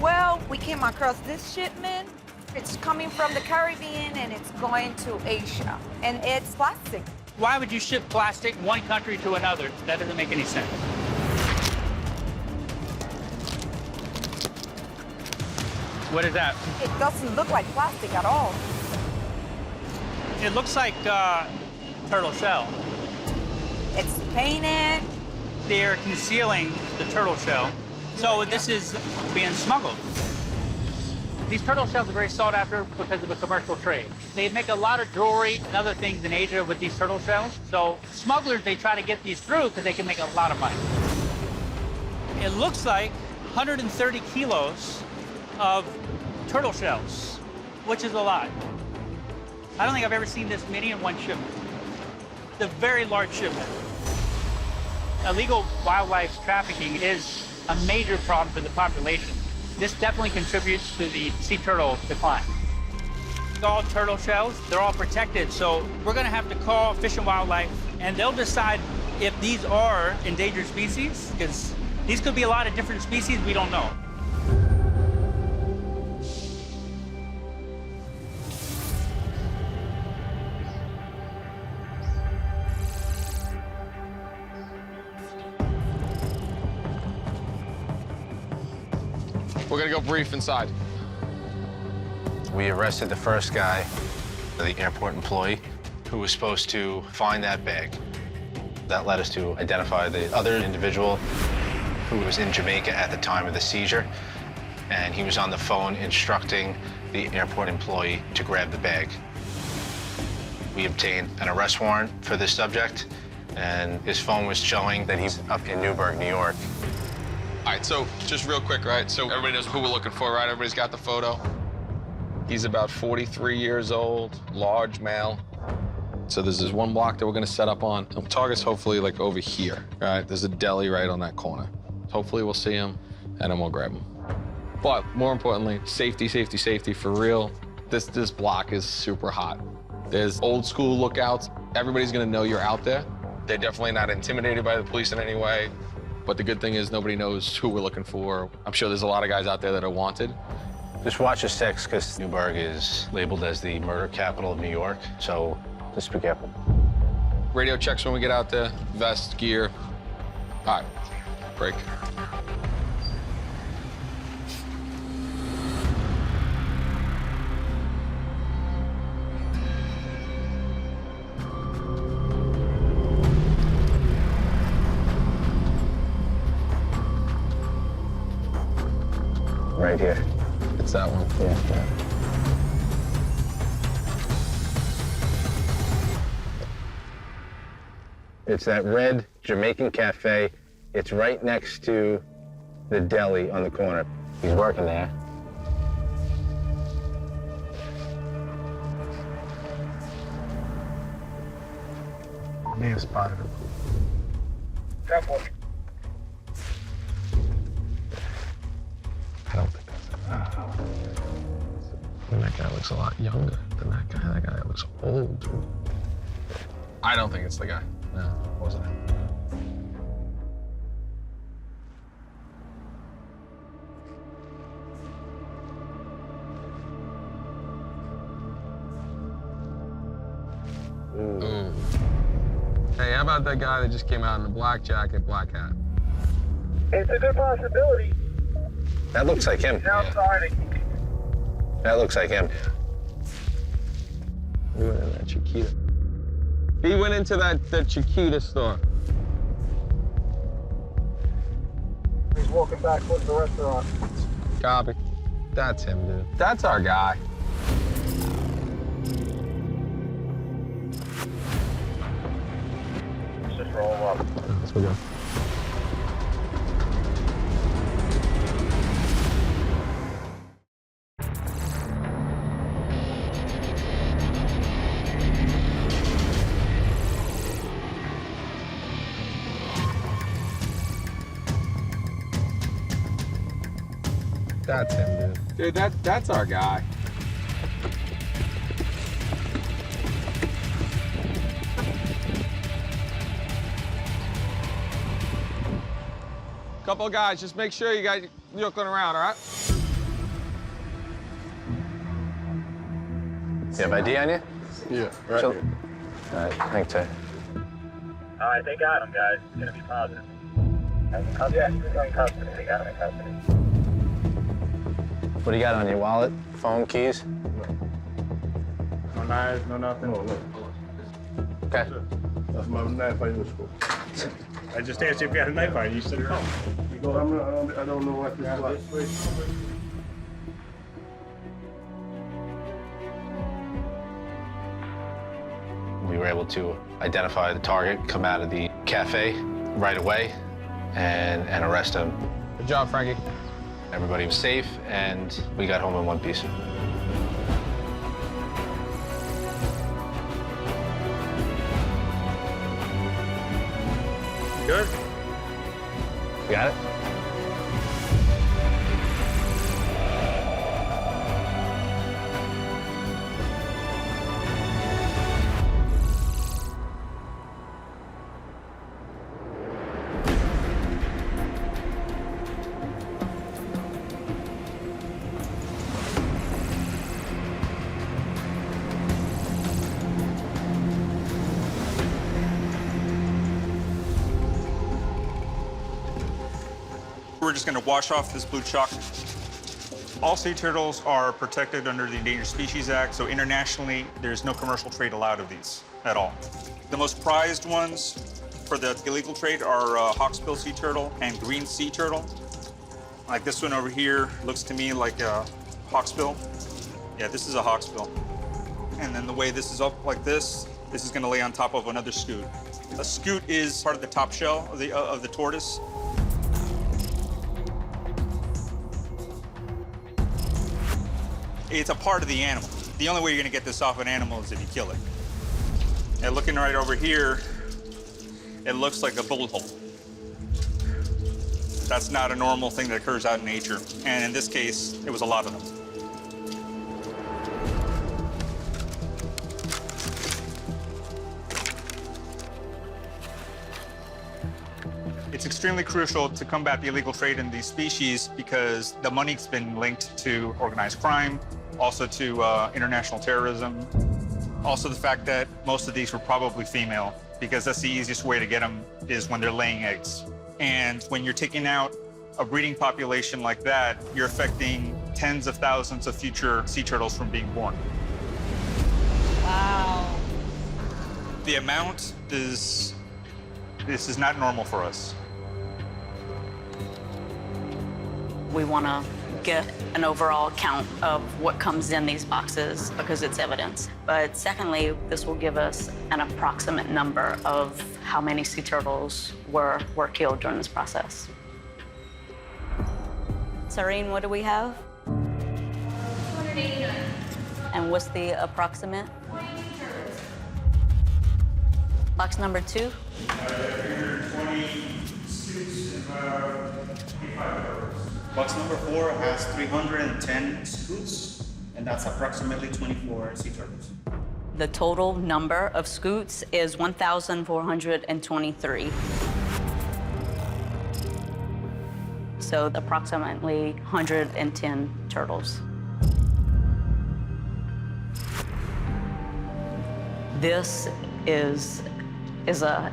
Well, we came across this shipment. It's coming from the Caribbean and it's going to Asia. And it's plastic. Why would you ship plastic one country to another? That doesn't make any sense. What is that? It doesn't look like plastic at all. It looks like turtle shell. It's painted. They're concealing the turtle shell. So this is being smuggled. These turtle shells are very sought after because of the commercial trade. They make a lot of jewelry and other things in Asia with these turtle shells. So smugglers, they try to get these through because they can make a lot of money. It looks like 130 kilos of turtle shells, which is a lot. I don't think I've ever seen this many in one shipment. It's a very large shipment. Illegal wildlife trafficking is a major problem for the population. This definitely contributes to the sea turtle decline. All turtle shells, they're all protected, so we're gonna have to call Fish and Wildlife, and they'll decide if these are endangered species, because these could be a lot of different species we don't know. We're gonna go brief inside. We arrested the first guy, the airport employee, who was supposed to find that bag. That led us to identify the other individual who was in Jamaica at the time of the seizure, and he was on the phone instructing the airport employee to grab the bag. We obtained an arrest warrant for this subject, and his phone was showing that he's up in Newburgh, New York. All right, so just real quick, right? So everybody knows who we're looking for, right? Everybody's got the photo. He's about 43 years old, large male. So there's this one block that we're gonna set up on. The target's hopefully like over here, right? There's a deli right on that corner. Hopefully we'll see him and then we'll grab him. But more importantly, safety, safety, safety for real. This block is super hot. There's old school lookouts. Everybody's gonna know you're out there. They're definitely not intimidated by the police in any way. But the good thing is nobody knows who we're looking for. I'm sure there's a lot of guys out there that are wanted. Just watch the 6, because Newburgh is labeled as the murder capital of New York, so just be careful. Radio checks when we get out there, vest, gear. All right, break. Right here. It's that one. Yeah. It's that red Jamaican cafe. It's right next to the deli on the corner. He's working there. May have spotted him. Careful. I don't think that's it. And that guy looks a lot younger than that guy. That guy looks old, dude. I don't think it's the guy. No, it wasn't him. Ooh. Hey, how about that guy that just came out in the black jacket, black hat? It's a good possibility. That looks like him. That looks like him. He went in that Chiquita. He went into the Chiquita store. He's walking back towards the restaurant. Copy. That's him, dude. That's our guy. Let's just roll up. Let's go. That's him, dude. Dude, that's our guy. Couple of guys, just make sure you guys looking around, all right? You have ID on you? Yeah, right Chill. here. All right, hang tight. All right, they got him, guys. It's gonna be positive. Yeah, he's in custody. They got him in custody. What do you got on your wallet? Phone, keys? No knives, no nothing. No, no. Okay. That's my knife I use for. I just asked you if you had a knife on you. You said no. I don't know what this is like. We were able to identify the target, come out of the cafe right away, and arrest him. Good job, Frankie. Everybody was safe, and we got home in one piece. Good? Got it? We're just going to wash off this blue chalk. All sea turtles are protected under the Endangered Species Act, so internationally, there's no commercial trade allowed of these at all. The most prized ones for the illegal trade are hawksbill sea turtle and green sea turtle. Like this one over here looks to me like a hawksbill. Yeah, this is a hawksbill. And then the way this is up like this is going to lay on top of another scoot. A scoot is part of the top shell of the tortoise. It's a part of the animal. The only way you're gonna get this off an animal is if you kill it. And looking right over here, it looks like a bullet hole. That's not a normal thing that occurs out in nature. And in this case, it was a lot of them. It's extremely crucial to combat the illegal trade in these species because the money's been linked to organized crime, also to international terrorism. Also the fact that most of these were probably female because that's the easiest way to get them is when they're laying eggs. And when you're taking out a breeding population like that, you're affecting tens of thousands of future sea turtles from being born. Wow. The amount this is not normal for us. We want to get an overall count of what comes in these boxes because it's evidence. But secondly, this will give us an approximate number of how many sea turtles were killed during this process. Sareen, what do we have? 289. And what's the approximate? 22 turtles. Box number 2? 320 scoots and 25 turtles. Box number 4 has 310 scoots and that's approximately 24 sea turtles. The total number of scoots is 1,423. So approximately 110 turtles. This is a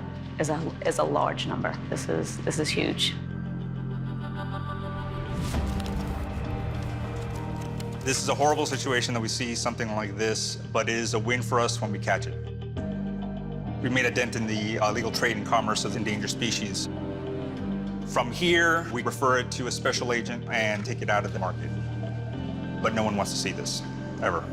large number. This is huge. This is a horrible situation that we see something like this, but it is a win for us when we catch it. We made a dent in the illegal trade and commerce of endangered species. From here, we refer it to a special agent and take it out of the market. But no one wants to see this, ever.